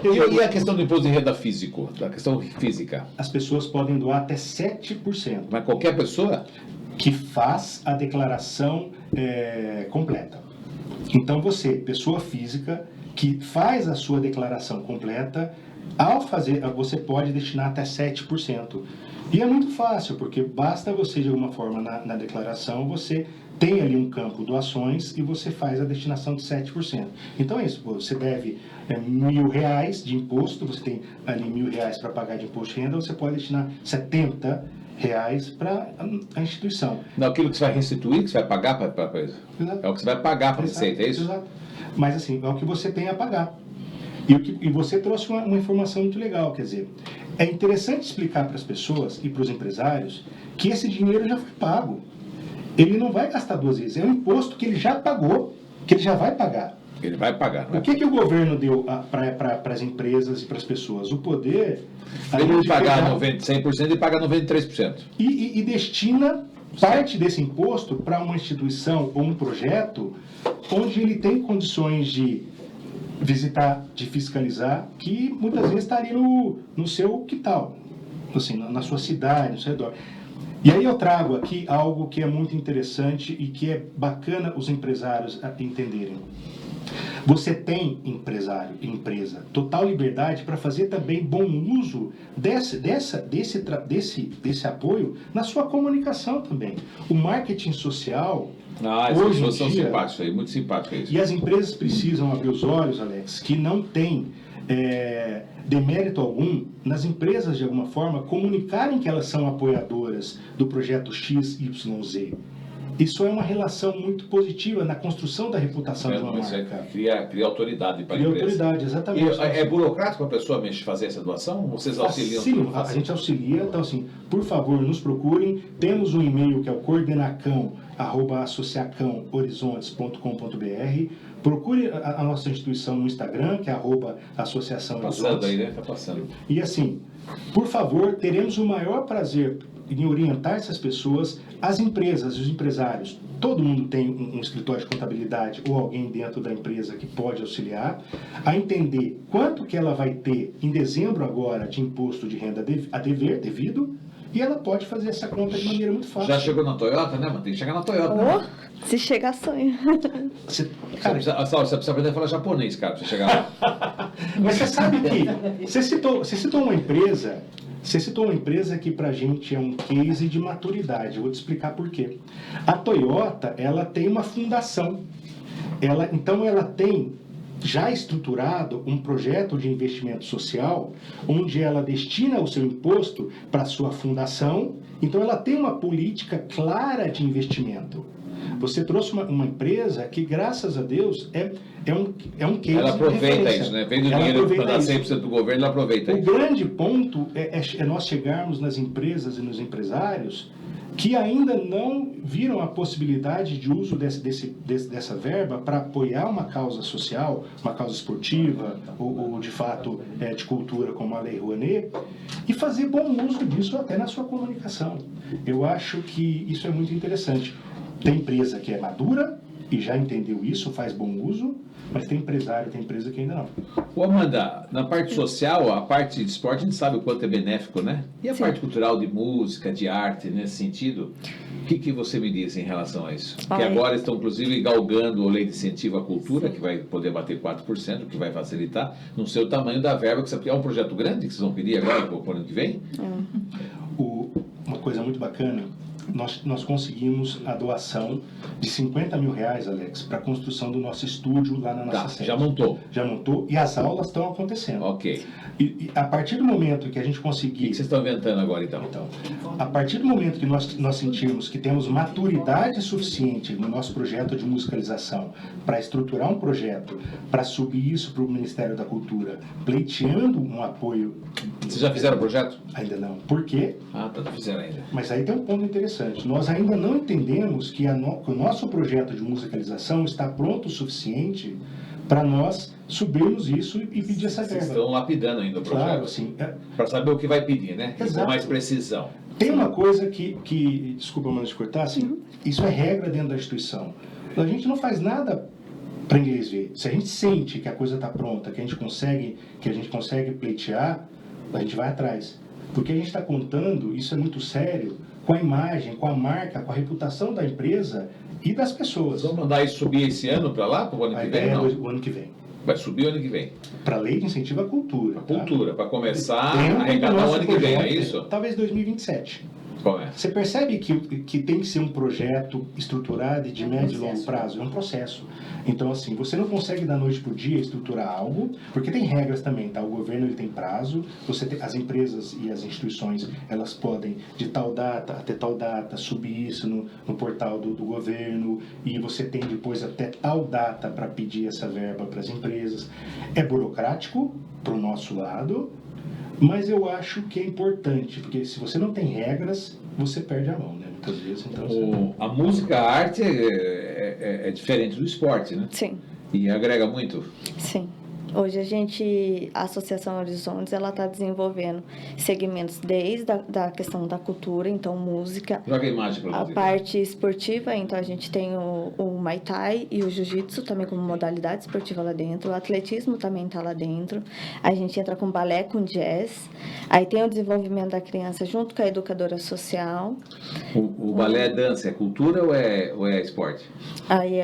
E a questão do imposto de renda físico, da questão física? As pessoas podem doar até 7%. Mas qualquer pessoa? Que faz a declaração completa. Então você, pessoa física, que faz a sua declaração completa, ao fazer, você pode destinar até 7%. E é muito fácil, porque basta você, de alguma forma, na declaração, você tem ali um campo doações e você faz a destinação de 7%. Então é isso, você deve R$1.000 de imposto, você tem ali R$1.000 para pagar de imposto de renda, você pode destinar R$70 para a instituição. Não, aquilo que você vai restituir, que você vai pagar para coisa. É o que você vai pagar para a Receita, é isso? Exato. Mas assim, é o que você tem a pagar. E você trouxe uma informação muito legal, quer dizer, é interessante explicar para as pessoas e para os empresários que esse dinheiro já foi pago. Ele não vai gastar 2 vezes, é um imposto que ele já pagou, que ele já vai pagar. Ele vai pagar. O que o governo deu para as empresas e para as pessoas? O poder... Ele não pagar 100%, ele paga 93%. E destina parte desse imposto para uma instituição ou um projeto onde ele tem condições de visitar, de fiscalizar, que muitas vezes está ali no seu quintal, assim, na sua cidade, no seu redor. E aí eu trago aqui algo que é muito interessante e que é bacana os empresários entenderem. Você tem, empresário, empresa, total liberdade para fazer também bom uso desse apoio na sua comunicação também. O marketing social... As pessoas são simpáticas aí, muito simpáticas isso. E as empresas precisam abrir os olhos, Alex, que não tem demérito algum nas empresas, de alguma forma, comunicarem que elas são apoiadoras do projeto XYZ. Isso é uma relação muito positiva na construção da reputação de uma marca. Cria autoridade para a empresa. Autoridade, exatamente. É burocrático a pessoa fazer essa doação? Vocês auxiliam? Sim, a gente auxilia. Então, assim, por favor, nos procurem. Temos um e-mail que é o coordenacão@associacãohorizontes.com.br. Procure a nossa instituição no Instagram, que é @associação Horizontes. Tá passando aí, né? Tá passando. E assim, por favor, teremos o maior prazer em orientar essas pessoas, as empresas, os empresários. Todo mundo tem um escritório de contabilidade ou alguém dentro da empresa que pode auxiliar a entender quanto que ela vai ter em dezembro agora de imposto de renda a dever, devido, e ela pode fazer essa conta de maneira muito fácil. Já chegou na Toyota, né, mano? Tem que chegar na Toyota, né? Se chegar, sonho. Você precisa aprender a falar japonês, cara, pra você chegar lá. Mas você sabe que você citou uma empresa... Você citou uma empresa que para a gente é um case de maturidade. Eu vou te explicar por quê. A Toyota, ela tem uma fundação. Então ela tem já estruturado um projeto de investimento social, onde ela destina o seu imposto para a sua fundação. Então ela tem uma política clara de investimento. Você trouxe uma empresa que, graças a Deus, é um case. Ela aproveita isso, né? Vem do dinheiro para dar 100% do governo, ela aproveita isso. O grande ponto é nós chegarmos nas empresas e nos empresários que ainda não viram a possibilidade de uso dessa verba para apoiar uma causa social, uma causa esportiva, ou de fato de cultura, como a Lei Rouanet, e fazer bom uso disso até na sua comunicação. Eu acho que isso é muito interessante. Tem empresa que é madura e já entendeu isso, faz bom uso, mas tem empresário, tem empresa que ainda não. Ô Amanda, na parte social, a parte de esporte, a gente sabe o quanto é benéfico, né? E a parte cultural, de música, de arte, nesse sentido, o que você me diz em relação a isso? Que agora estão, inclusive, galgando a lei de incentivo à cultura, que vai poder bater 4%, o que vai facilitar, no seu tamanho da verba, que é um projeto grande que vocês vão pedir agora, para o ano que vem? Uma coisa muito bacana, nós conseguimos a doação de R$50 mil, Alex, para a construção do nosso estúdio lá na nossa sede. Já montou? Já montou e as aulas estão acontecendo. Ok. E a partir do momento que a gente conseguir... O que vocês estão inventando agora, então? A partir do momento que nós sentirmos que temos maturidade suficiente no nosso projeto de musicalização para estruturar um projeto, para subir isso para o Ministério da Cultura, pleiteando um apoio... Vocês já fizeram o projeto? Ainda não. Por quê? Não fizeram ainda. Mas aí tem um ponto interessante. Nós ainda não entendemos que o nosso projeto de musicalização está pronto o suficiente para nós subirmos isso e pedir essa verba. Vocês estão lapidando ainda o projeto. Claro, assim. Para saber o que vai pedir, né? Exato. Com mais precisão. Tem uma coisa que desculpa, mano, de cortar, assim, isso é regra dentro da instituição. A gente não faz nada para inglês ver. Se a gente sente que a coisa está pronta, que a gente consegue pleitear, a gente vai atrás. Porque a gente está contando, isso é muito sério, com a imagem, com a marca, com a reputação da empresa e das pessoas. Vamos mandar isso subir esse ano para lá, para o ano que vem? Não? O ano que vem. Vai subir o ano que vem. Para a lei de incentivo à cultura. A cultura, para começar a arrecadar o ano que vem, é isso? Talvez 2027. Qual é? Você percebe que tem que ser um projeto estruturado e de médio e longo prazo? É um processo. Então, assim, você não consegue da noite para o dia estruturar algo, porque tem regras também, tá? O governo ele tem prazo, as empresas e as instituições, elas podem de tal data até tal data subir isso no portal do governo, e você tem depois até tal data para pedir essa verba para as empresas. É burocrático para o nosso lado, mas eu acho que é importante, porque se você não tem regras, você perde a mão, né? Muitas vezes. Então, A música, a arte é diferente do esporte, né? Sim, E agrega muito. sim. Hoje a Associação Horizontes, ela está desenvolvendo segmentos desde da questão da cultura, então música, Joga a imagem para a nós. parte esportiva, então a gente tem o Muay Thai e o Jiu-Jitsu também como modalidade esportiva lá dentro, o atletismo também está lá dentro, a gente entra com balé, com jazz, aí tem o desenvolvimento da criança junto com a educadora social, O balé é dança, é cultura ou é esporte? aí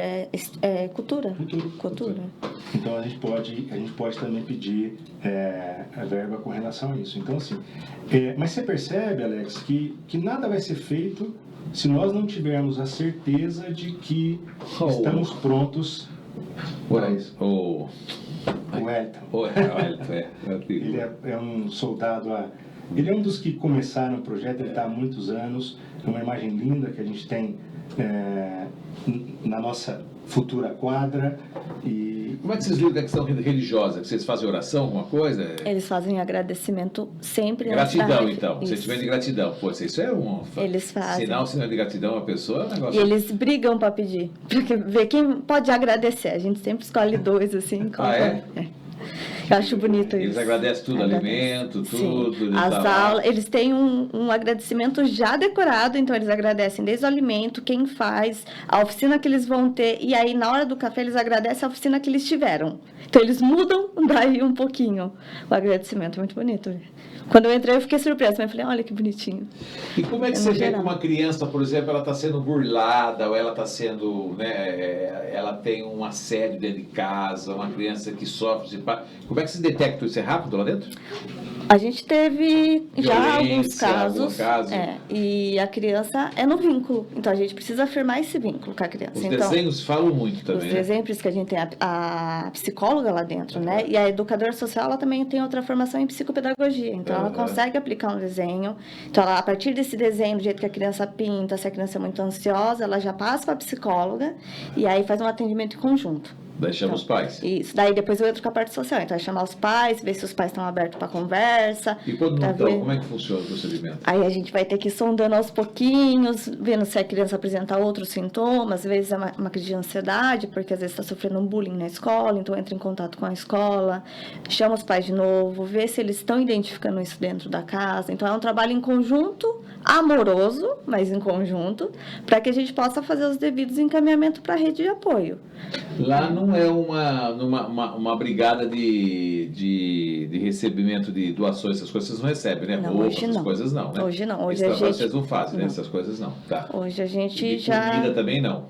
é cultura. Cultura. Então a gente pode também pedir a verba com relação a isso. Então, assim, mas você percebe, Alex, que nada vai ser feito se nós não tivermos a certeza de que estamos prontos para isso. O Wellington. Ele é um soldado, ele é um dos que começaram o projeto, ele está há muitos anos, é uma imagem linda que a gente tem na nossa futura quadra. E Como é que vocês lidam com a questão religiosa? Que vocês fazem oração, alguma coisa? Eles fazem agradecimento sempre. Gratidão, então. Isso. Sentimento de gratidão. Pô, isso é um Eles fazem. sinal de gratidão à pessoa, é um negócio... E eles brigam para pedir, para ver quem pode agradecer. A gente sempre escolhe dois, assim. Eu acho bonito isso. Eles agradecem tudo, alimento, tudo. Sim. As aulas, eles têm um agradecimento já decorado, então eles agradecem desde o alimento, quem faz, a oficina que eles vão ter, e aí na hora do café eles agradecem a oficina que eles tiveram. Então eles mudam daí um pouquinho o agradecimento, muito bonito. Quando eu entrei eu fiquei surpresa, mas eu falei, olha que bonitinho. E como é que você vê que uma criança, por exemplo, ela está sendo burlada, ou ela está sendo, né, ela tem um assédio dentro de casa, uma criança que sofre de... Como é que se detecta isso? É rápido lá dentro? A gente teve já alguns algum casos, caso. E a criança é no vínculo, então a gente precisa afirmar esse vínculo com a criança. Os então, desenhos falam muito também, os exemplos que a gente tem a psicóloga lá dentro, né? E a educadora social, ela também tem outra formação em psicopedagogia, então ela consegue aplicar um desenho. Então, a partir desse desenho, do jeito que a criança pinta, se a criança é muito ansiosa, ela já passa para a psicóloga e aí faz um atendimento em conjunto. Daí chama os pais. Isso, daí depois eu entro com a parte social. Então, é chamar os pais, ver se os pais estão abertos para conversa. E quando não estão, ver... como é que funciona o procedimento? Aí a gente vai ter que ir sondando aos pouquinhos, vendo se a criança apresenta outros sintomas, às vezes é uma crise de ansiedade, porque às vezes está sofrendo um bullying na escola, então entra em contato com a escola, chama os pais de novo, vê se eles estão identificando isso dentro da casa. Então é um trabalho em conjunto, amoroso, mas em conjunto, para que a gente possa fazer os devidos encaminhamentos para a rede de apoio. Lá não é uma brigada de recebimento de doações, essas coisas vocês não recebem, né? Não, Roupa, hoje essas não. coisas não, né? Hoje não. Hoje Esse a trabalho gente... vocês não fazem, né? Não. Essas coisas não. Tá. Hoje a gente E já... comida também não.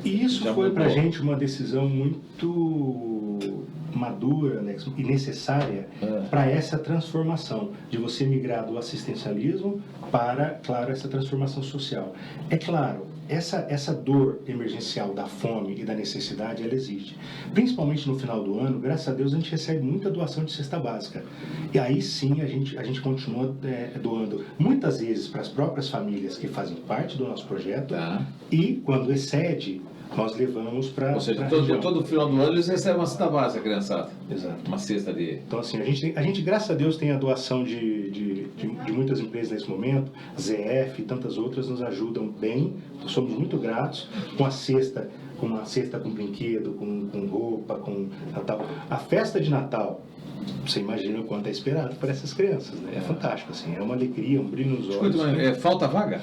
E isso Já foi mudou. para a gente uma decisão muito madura, Alex, e necessária para essa transformação, de você migrar do assistencialismo para, claro, essa transformação social. É claro, essa dor emergencial da fome e da necessidade, ela existe. Principalmente no final do ano, graças a Deus, a gente recebe muita doação de cesta básica. E aí sim a gente continua doando, muitas vezes para as próprias famílias que fazem parte do nosso projeto, e quando excede, nós levamos para... Ou seja, todo final do ano eles recebem uma cesta básica, criançada. Exato. Uma cesta de... Então, assim, a gente, graças a Deus, tem a doação de muitas empresas nesse momento, ZF e tantas outras nos ajudam bem, somos muito gratos, com uma cesta com brinquedo, com roupa, com Natal. A festa de Natal, você imagina o quanto é esperado para essas crianças, né? É fantástico, assim, é uma alegria, um brilho nos olhos. Escuta, falta vaga?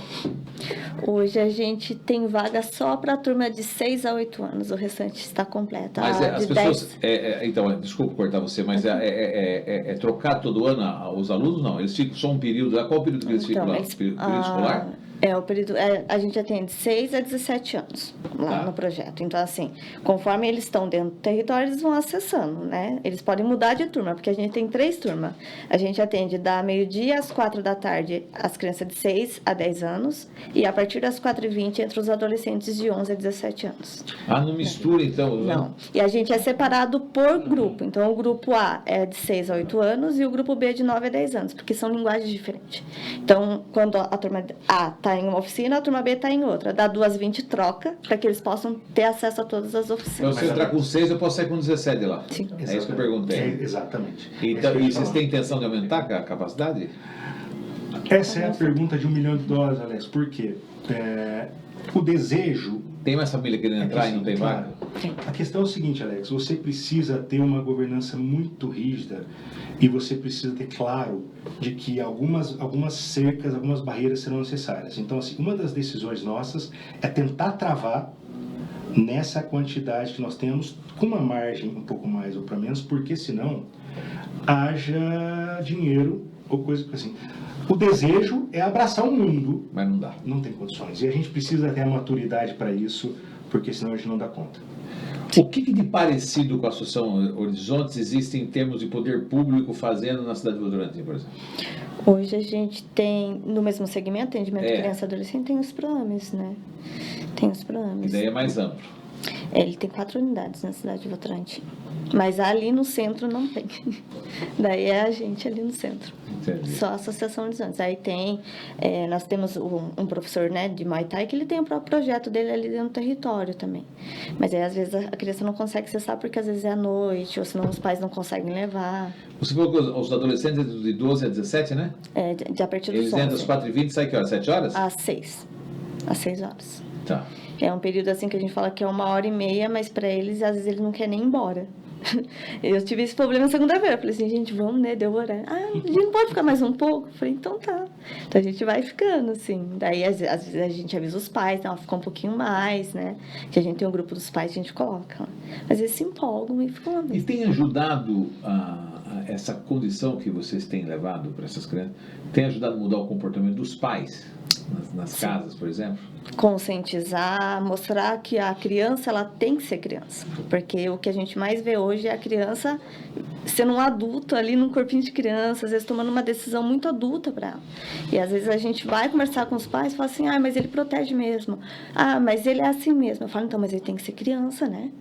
Hoje a gente tem vaga só para a turma de 6 a 8 anos, o restante está completa. Mas as de pessoas... 10... então, desculpa cortar você, mas é trocado todo ano os alunos? Não, eles ficam só um período lá. Qual o período que eles ficam lá? Período escolar? O período, a gente atende 6 a 17 anos lá Tá. no projeto. Então, assim, conforme eles estão dentro do território, eles vão acessando, né? Eles podem mudar de turma, porque a gente tem 3 turmas. A gente atende da meio-dia às 4 da tarde as crianças de 6 a 10 anos e a partir das 4h20 entre os adolescentes de 11 a 17 anos. Ah, não mistura então? Não. E a gente é separado por grupo. Então, o grupo A é de 6 a 8 anos e o grupo B é de 9 a 10 anos, porque são linguagens diferentes. Então, quando a turma A está em uma oficina, a turma B está em outra. Da 2h20 troca, para que eles possam ter acesso a todas as Então, oficinas. se eu entrar com 6, eu posso sair com 17 lá? Sim. É isso que eu perguntei. Exatamente. Então, É isso que eu e ia vocês falar. têm intenção de aumentar a capacidade? Essa é a pergunta de $1 milhão, Alex. Por quê? O desejo... Tem mais família querendo entrar e não tem vaga? A questão é o seguinte, Alex. Você precisa ter uma governança muito rígida e você precisa ter claro de que algumas cercas, algumas barreiras serão necessárias. Então, assim, uma das decisões nossas é tentar travar nessa quantidade que nós temos, com uma margem um pouco mais ou para menos, porque senão haja dinheiro ou coisa assim. O desejo é abraçar o mundo, Mas não dá. não tem condições. E a gente precisa ter a maturidade para isso, porque senão a gente não dá conta. O que de parecido com a Associação Horizontes existe em termos de poder público fazendo na cidade de Votorantim, por exemplo? Hoje a gente tem, no mesmo segmento, atendimento de É. criança e adolescente, tem os PROAMs, né? Tem os E PROAMs. daí é mais amplo. Ele tem 4 unidades na cidade de Votorantim. Mas ali no centro não tem. Daí é a gente ali no centro. Entendi. Só a Associação Horizontes. Aí tem, nós temos um professor, né, de Muay Thai que ele tem o próprio projeto dele ali dentro do território também. Mas aí às vezes a criança não consegue acessar porque às vezes é à noite, ou senão os pais não conseguem levar. Você falou que os adolescentes de 12 a 17, né? De a partir dos Eles entram às 11. 4h20 e saem que horas? 7 horas? Às 6. Às 6 horas. Tá. É um período assim que a gente fala que é 1h30, mas para eles, às vezes, eles não querem nem ir embora. Eu tive esse problema segunda-feira. Eu falei assim, gente, vamos, né? Deu horário. Ah, a gente não pode ficar mais um pouco? Eu falei, então tá. Então a gente vai ficando, assim. Daí, às vezes, a gente avisa os pais, então fica um pouquinho mais, né? Que a gente tem um grupo dos pais, a gente coloca lá. Mas eles se empolgam e ficam lá E mesmo. tem ajudado essa condição que vocês têm levado para essas crianças? Tem ajudado a mudar o comportamento dos pais nas casas, por exemplo? Conscientizar, mostrar que a criança, ela tem que ser criança. Porque o que a gente mais vê hoje é a criança sendo um adulto ali num corpinho de criança, às vezes tomando uma decisão muito adulta para ela. E às vezes a gente vai conversar com os pais e fala assim, mas ele protege mesmo. Mas ele é assim mesmo. Eu falo, então, mas ele tem que ser criança, né?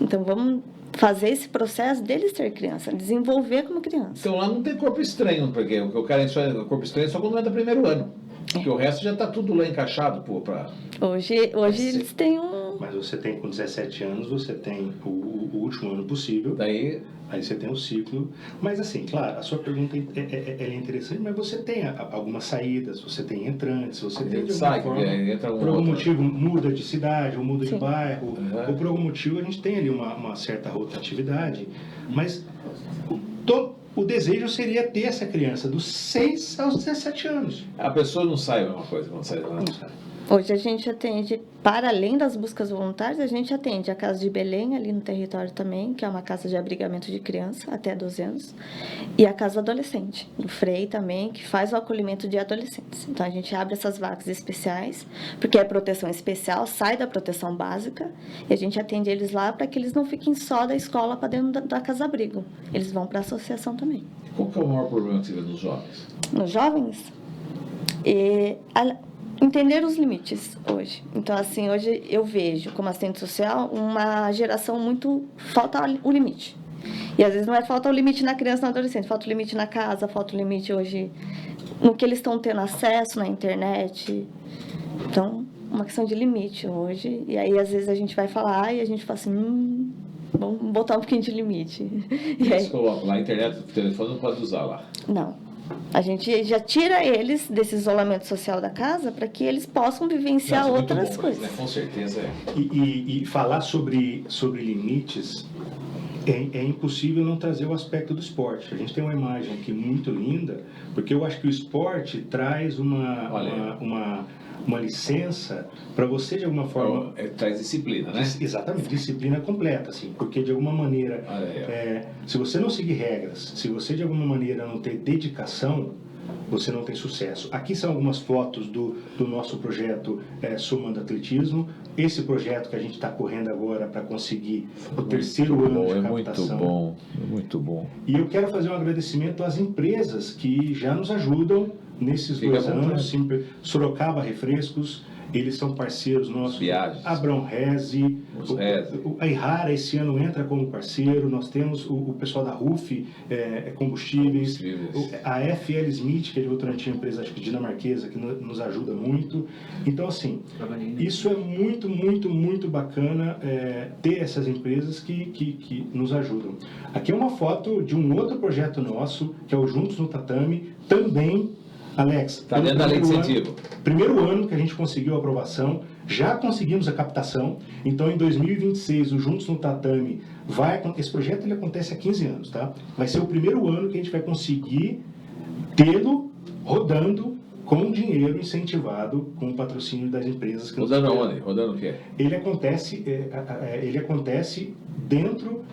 Então vamos fazer esse processo dele ser criança, desenvolver como criança. Então lá não tem corpo estranho, porque o cara é corpo estranho só quando entra primeiro ano. Porque o resto já está tudo lá encaixado, pô, pra... Hoje eles têm um... Mas você tem, com 17 anos, você tem o último ano possível. Daí, Aí você tem o ciclo. Mas assim, claro, a sua pergunta é interessante, mas você tem algumas saídas, você tem entrantes, você tem de alguma sai, forma, entra por algum outra. motivo muda de cidade, ou muda de Sim. bairro, Uhum. ou por algum motivo a gente tem ali uma certa rotatividade, mas o desejo seria ter essa criança dos 6 aos 17 anos. A pessoa não sai a mesma coisa quando sai de lá. Hoje a gente atende, para além das buscas voluntárias, a gente atende a Casa de Belém, ali no território também, que é uma casa de abrigamento de criança até 12 anos, e a Casa Adolescente, do Frei também, que faz o acolhimento de adolescentes. Então a gente abre essas vagas especiais, porque é proteção especial, sai da proteção básica, e a gente atende eles lá para que eles não fiquem só da escola para dentro da casa-abrigo. Eles vão para a associação também. Qual que é o maior problema que você vê nos jovens? Nos jovens, entender os limites hoje. Então, assim, hoje eu vejo, como assistente social, uma geração muito... Falta o limite. E, às vezes, não é falta o limite na criança, na adolescente. Falta o limite na casa, falta o limite hoje no que eles estão tendo acesso na internet. Então, uma questão de limite hoje. E aí, às vezes, a gente vai falar e a gente fala assim... vamos botar um pouquinho de limite. E Eles aí, colocam lá, a internet, o telefone não pode usar lá. não. A gente já tira eles desse isolamento social da casa para que eles possam vivenciar Nossa, muito outras bom, coisas. né? Com certeza é. E falar sobre limites é impossível não trazer o aspecto do esporte. A gente tem uma imagem aqui muito linda, porque eu acho que o esporte traz uma licença para você, de alguma forma... Traz disciplina, né? Exatamente, disciplina completa, assim, porque de alguma maneira, Olha aí, ó. se você não seguir regras, se você de alguma maneira não ter dedicação, você não tem sucesso. Aqui são algumas fotos do nosso projeto Somando Atletismo. Esse projeto que a gente está correndo agora para conseguir o terceiro ano de captação. É muito bom. E eu quero fazer um agradecimento às empresas que já nos ajudam nesses 2 anos. Sorocaba Refrescos, eles são parceiros nossos. Viagens. Abrão Reze, a Irrara esse ano entra como parceiro. Nós temos o pessoal da RUF Combustíveis, a FL Smith, que é de outra antiga empresa, acho que dinamarquesa, que nos ajuda muito. Então, assim, isso é muito, muito, muito bacana ter essas empresas que nos ajudam. Aqui é uma foto de um outro projeto nosso, que é o Juntos no Tatame, também. Alex, está dentro da lei de incentivo. Primeiro ano que a gente conseguiu a aprovação, já conseguimos a captação. Então, em 2026, o Juntos no Tatame esse projeto ele acontece há 15 anos, tá? Vai ser o primeiro ano que a gente vai conseguir tê-lo rodando com dinheiro incentivado, com o patrocínio das empresas. Que rodando aonde? Rodando o quê? Ele acontece dentro...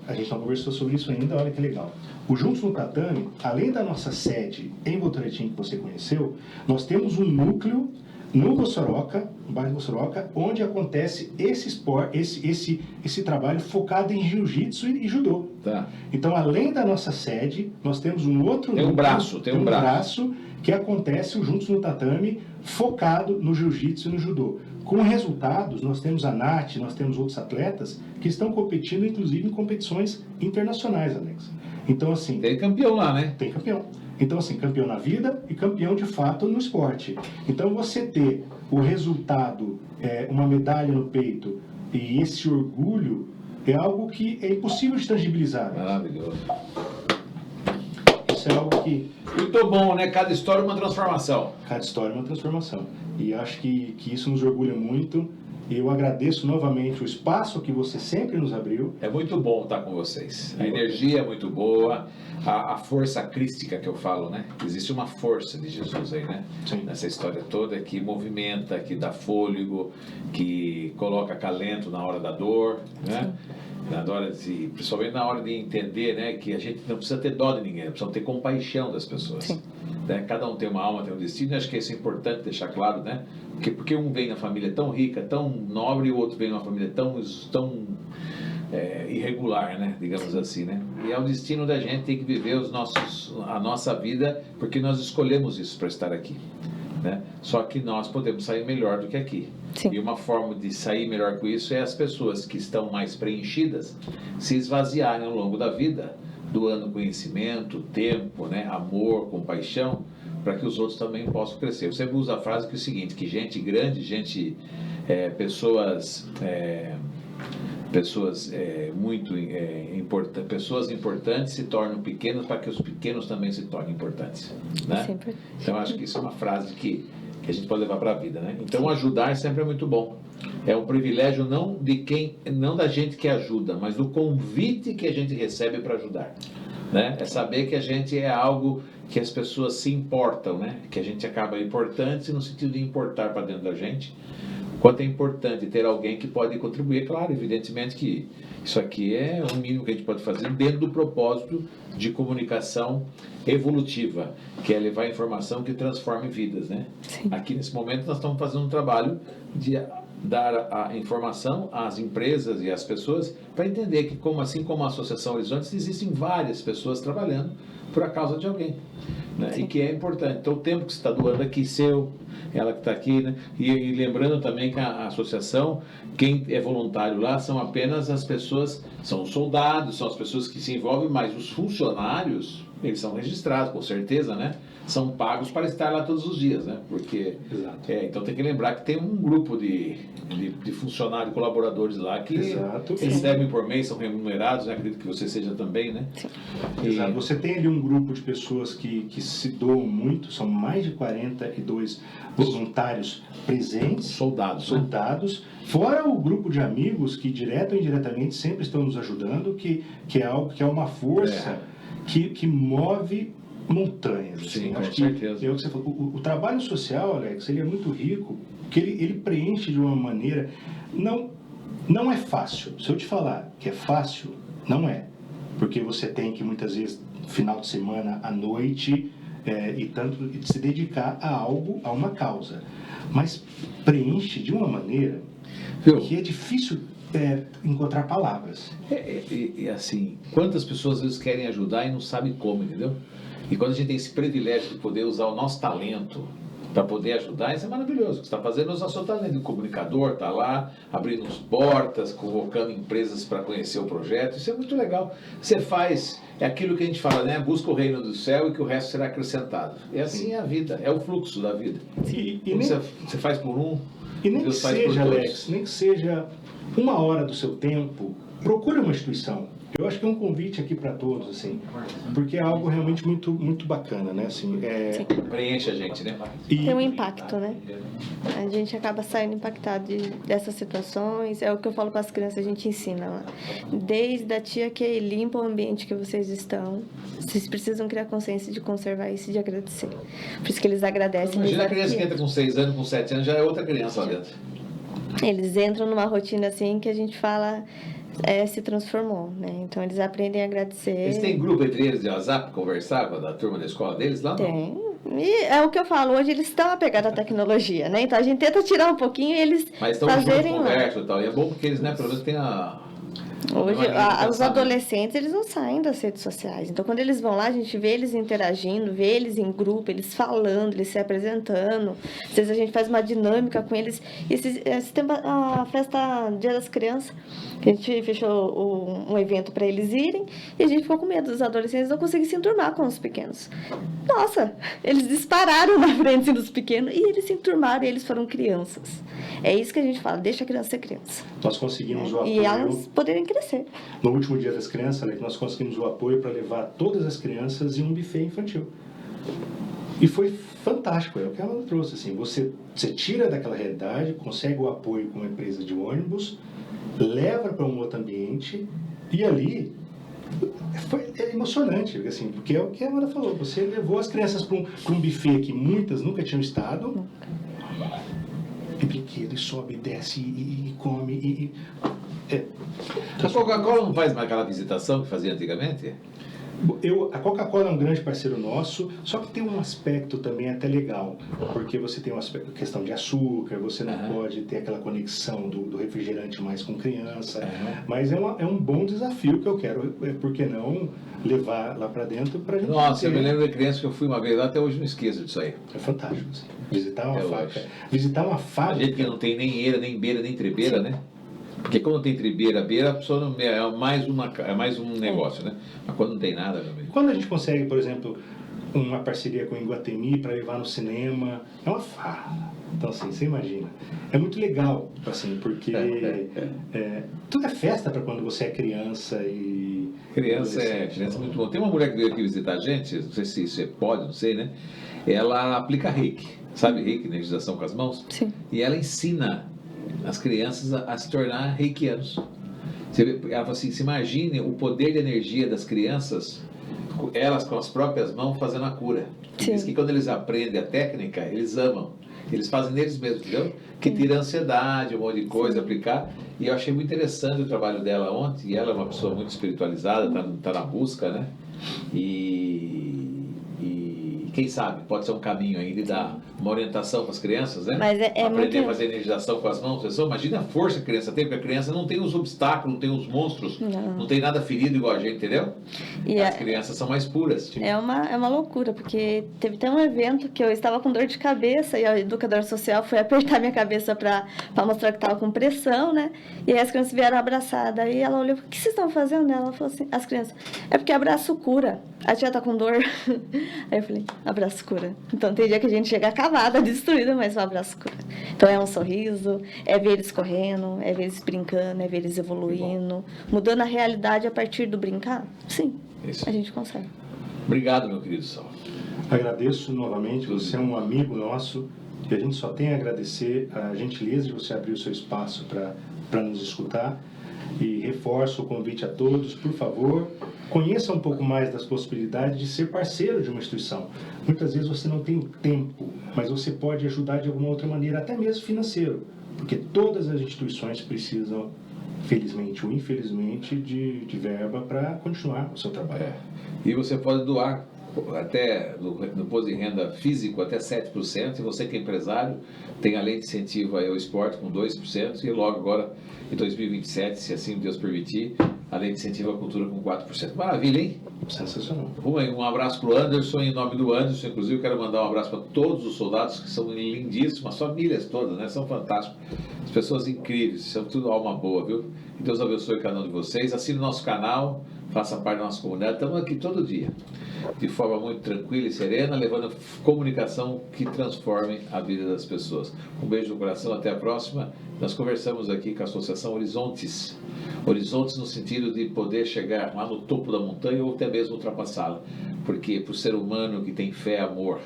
A gente não conversou sobre isso ainda, olha que legal. O Juntos no Tatame, além da nossa sede em Votorantim, que você conheceu, nós temos um núcleo no Vossoroca, no bairro Vossoroca, onde acontece esse trabalho focado em jiu-jitsu e judô. Tá. Então, além da nossa sede, nós temos um outro núcleo, tem um braço que acontece o Juntos no Tatame, focado no jiu-jitsu e no judô. Com resultados, nós temos a Nath, nós temos outros atletas que estão competindo, inclusive, em competições internacionais, Alex. Então, assim... Tem campeão lá, né? Tem campeão. Então, assim, campeão na vida e campeão, de fato, no esporte. Então, você ter o resultado, uma medalha no peito e esse orgulho é algo que é impossível de tangibilizar. Maravilhoso. Isso é algo que... Muito bom, né? Cada história é uma transformação. Cada história é uma transformação. E acho que isso nos orgulha muito. Eu agradeço novamente o espaço que você sempre nos abriu. É muito bom estar com vocês. A energia é muito boa, a força crística que eu falo, né? Existe uma força de Jesus aí, né? Sim. Nessa história toda que movimenta, que dá fôlego, que coloca acalento na hora da dor, né? Principalmente na hora de entender, né, que a gente não precisa ter dó de ninguém, precisa ter compaixão das pessoas. Sim. Né? Cada um tem uma alma, tem um destino, e acho que isso é importante deixar claro, né? Porque um vem na família tão rica, tão nobre, e o outro vem numa família tão irregular, né? Digamos assim, né? E é o destino da gente ter que viver a nossa vida, porque nós escolhemos isso para estar aqui. Né? Só que nós podemos sair melhor do que aqui. Sim. E uma forma de sair melhor com isso é as pessoas que estão mais preenchidas se esvaziarem ao longo da vida, doando conhecimento, tempo, né? Amor, compaixão, para que os outros também possam crescer. Eu sempre uso a frase que é o seguinte, que gente grande, pessoas importantes se tornam pequenas para que os pequenos também se tornem importantes, né? Sempre. Então acho que isso é uma frase que a gente pode levar para a vida, né? Então ajudar sempre é muito bom. É um privilégio não da gente que ajuda, mas do convite que a gente recebe para ajudar, né? É saber que a gente é algo que as pessoas se importam, né? Que a gente acaba importante no sentido de importar para dentro da gente. Quanto é importante ter alguém que pode contribuir, claro, evidentemente que isso aqui é o mínimo que a gente pode fazer dentro do propósito de comunicação evolutiva, que é levar informação que transforme vidas, né? Sim. Aqui nesse momento nós estamos fazendo um trabalho de dar a informação às empresas e às pessoas para entender que, assim como a Associação Horizontes, existem várias pessoas trabalhando por a causa de alguém, né? E que é importante. Então o tempo que você está doando aqui, seu, ela que está aqui, né? E lembrando também que a associação, quem é voluntário lá são apenas as pessoas, são os soldados, são as pessoas que se envolvem, mas os funcionários, eles são registrados, com certeza, né? São pagos para estar lá todos os dias, né? Porque, então tem que lembrar que tem um grupo de funcionários, colaboradores lá que recebem por mês, são remunerados, né? Acredito que você seja também, né? Exato. Você tem ali um grupo de pessoas que se doam muito, são mais de 42 voluntários presentes. Soldados. Fora o grupo de amigos que, direto ou indiretamente, sempre estão nos ajudando, que é algo que é uma força que move montanhas. Sim, assim. com certeza. Você falou, o trabalho social, Alex, ele é muito rico, porque ele preenche de uma maneira... Não é fácil. Se eu te falar que é fácil, não é. Porque você tem que, muitas vezes, final de semana, à noite, e tanto de se dedicar a algo, a uma causa. Mas preenche de uma maneira que é difícil encontrar palavras. E assim, quantas pessoas às vezes querem ajudar e não sabem como, entendeu? E quando a gente tem esse privilégio de poder usar o nosso talento para poder ajudar, isso é maravilhoso. O que você está fazendo é usar o seu talento. O comunicador está lá, abrindo portas, convocando empresas para conhecer o projeto. Isso é muito legal. Você faz, é aquilo que a gente fala, né? Busca o reino do céu e que o resto será acrescentado. É assim a vida, é o fluxo da vida. Você faz por um, e nem Deus que faz seja, por todos. Alex, nem que seja 1 hora do seu tempo, procure uma instituição. Eu acho que é um convite aqui para todos, assim, porque é algo realmente muito, muito bacana, né? Assim, Preenche a gente, né? Tem um impacto, né? A gente acaba saindo impactado dessas situações. É o que eu falo para as crianças, a gente ensina lá. Desde a tia que limpa o ambiente que vocês estão, vocês precisam criar consciência de conservar isso e de agradecer. Por isso que eles agradecem. Imagina a criança que entra com 6 anos, com 7 anos, já é outra criança lá dentro. Eles entram numa rotina assim que a gente fala... se transformou, né? Então eles aprendem a agradecer. Eles têm grupo entre eles de WhatsApp, conversava da turma da escola deles lá? Tem. E é o que eu falo, hoje eles estão apegados à tecnologia, né? Então a gente tenta tirar um pouquinho e eles Mas estão fazerem juntos, lá. conversam e tal. E é bom porque eles, né, pelo menos tem a... Hoje, maneira de os pensar, né? adolescentes, eles não saem das redes sociais. Então, quando eles vão lá, a gente vê eles interagindo, vê eles em grupo, eles falando, eles se apresentando. Às vezes a gente faz uma dinâmica com eles. Esse tempo, a festa Dia das Crianças, a gente fechou um evento para eles irem e a gente ficou com medo dos adolescentes não conseguirem se enturmar com os pequenos. Nossa, eles dispararam na frente dos pequenos e eles se enturmaram e eles foram crianças. É isso que a gente fala, deixa a criança ser criança. Nós conseguimos o E apoio. elas poderem crescer. No último Dia das Crianças, Alex, nós conseguimos o apoio para levar todas as crianças em um buffet infantil. E foi fantástico, é o que ela trouxe. Assim, você tira daquela realidade, consegue o apoio com uma empresa de ônibus, leva para um outro ambiente e ali foi emocionante, assim, porque é o que a Amanda falou. Você levou as crianças para um buffet que muitas nunca tinham estado. E brinquedo, e sobe, desce, e come, A Coca-Cola não faz mais aquela visitação que fazia antigamente? A Coca-Cola é um grande parceiro nosso, só que tem um aspecto também até legal, porque você tem uma questão de açúcar, você não pode ter aquela conexão do refrigerante mais com criança, mas é um bom desafio que eu quero, por que não levar lá para dentro para a gente Nossa, eu ter. me lembro de criança que eu fui uma vez lá, até hoje não esqueço disso aí. É fantástico, assim. Visitar uma Eu fábrica. acho. Visitar uma A fábrica. gente que não tem nem eira, nem beira, nem trebeira, né? Porque quando tem trebeira, beira, a pessoa não, é mais um negócio, né? Mas quando não tem nada, meu amigo. Quando a gente consegue, por exemplo, uma parceria com o Iguatemi para levar no cinema, é uma farra. Então, assim, você imagina. É muito legal, assim, porque tudo é festa para quando você é criança e... Criança é muito bom. Tem uma mulher que veio aqui visitar a gente, não sei se isso pode, não sei, né? Ela aplica reiki, sabe reiki, energização com as mãos? Sim. E ela ensina as crianças a se tornar reikianos. Ela falou assim, se imagine o poder de energia das crianças, elas com as próprias mãos fazendo a cura. Sim. Diz que quando eles aprendem a técnica, eles amam. Eles fazem neles mesmos, entendeu? Que tira a ansiedade, um monte de coisa, aplicar. E eu achei muito interessante o trabalho dela ontem. E ela é uma pessoa muito espiritualizada, tá na busca, né? E quem sabe, pode ser um caminho aí de dar uma orientação para as crianças, né? Mas aprender muito... a fazer energização com as mãos. Pessoal, imagina a força que a criança tem, porque a criança não tem os obstáculos, não tem os monstros, não tem nada ferido igual a gente, entendeu? E as crianças são mais puras. Tipo. É uma loucura, porque teve até um evento que eu estava com dor de cabeça e a educadora social foi apertar minha cabeça para mostrar que estava com pressão, né? E aí as crianças vieram abraçadas. Aí ela olhou, o que vocês estão fazendo? Ela falou assim, as crianças, é porque abraço cura. A tia tá com dor. Aí eu falei, abraço cura. Então tem dia que a gente chega acabada, destruída, mas o abraço cura. Então é um sorriso, é ver eles correndo, é ver eles brincando, é ver eles evoluindo, mudando a realidade a partir do brincar. Sim, Isso. a gente consegue. Obrigado, meu querido Sal. Agradeço novamente, você é um amigo nosso e a gente só tem a agradecer a gentileza de você abrir o seu espaço para nos escutar. E reforço o convite a todos, por favor, conheça um pouco mais das possibilidades de ser parceiro de uma instituição. Muitas vezes você não tem o tempo, mas você pode ajudar de alguma outra maneira, até mesmo financeiro, porque todas as instituições precisam, felizmente ou infelizmente, de verba para continuar o seu trabalho. E você pode doar até no imposto de renda físico até 7%, e você que é empresário tem a lei de incentivo ao esporte com 2%, e logo agora em 2027, se assim Deus permitir, a lei de incentivo à cultura com 4%. Maravilha, hein? Sensacional. Um abraço para o Anderson, em nome do Anderson, inclusive quero mandar um abraço para todos os soldados que são lindíssimos, as famílias todas, né? São fantásticos, as pessoas incríveis, são tudo alma boa, viu? Que Deus abençoe cada um de vocês, assine o nosso canal, faça parte da nossa comunidade, estamos aqui todo dia, de forma muito tranquila e serena, levando comunicação que transforme a vida das pessoas. Um beijo no coração, até a próxima. Nós conversamos aqui com a Associação Horizontes, Horizontes no sentido de poder chegar lá no topo da montanha ou até mesmo ultrapassá-la, porque para o ser humano que tem fé, amor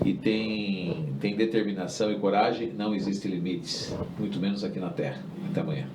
e tem determinação e coragem, não existe limites, muito menos aqui na Terra. Até amanhã.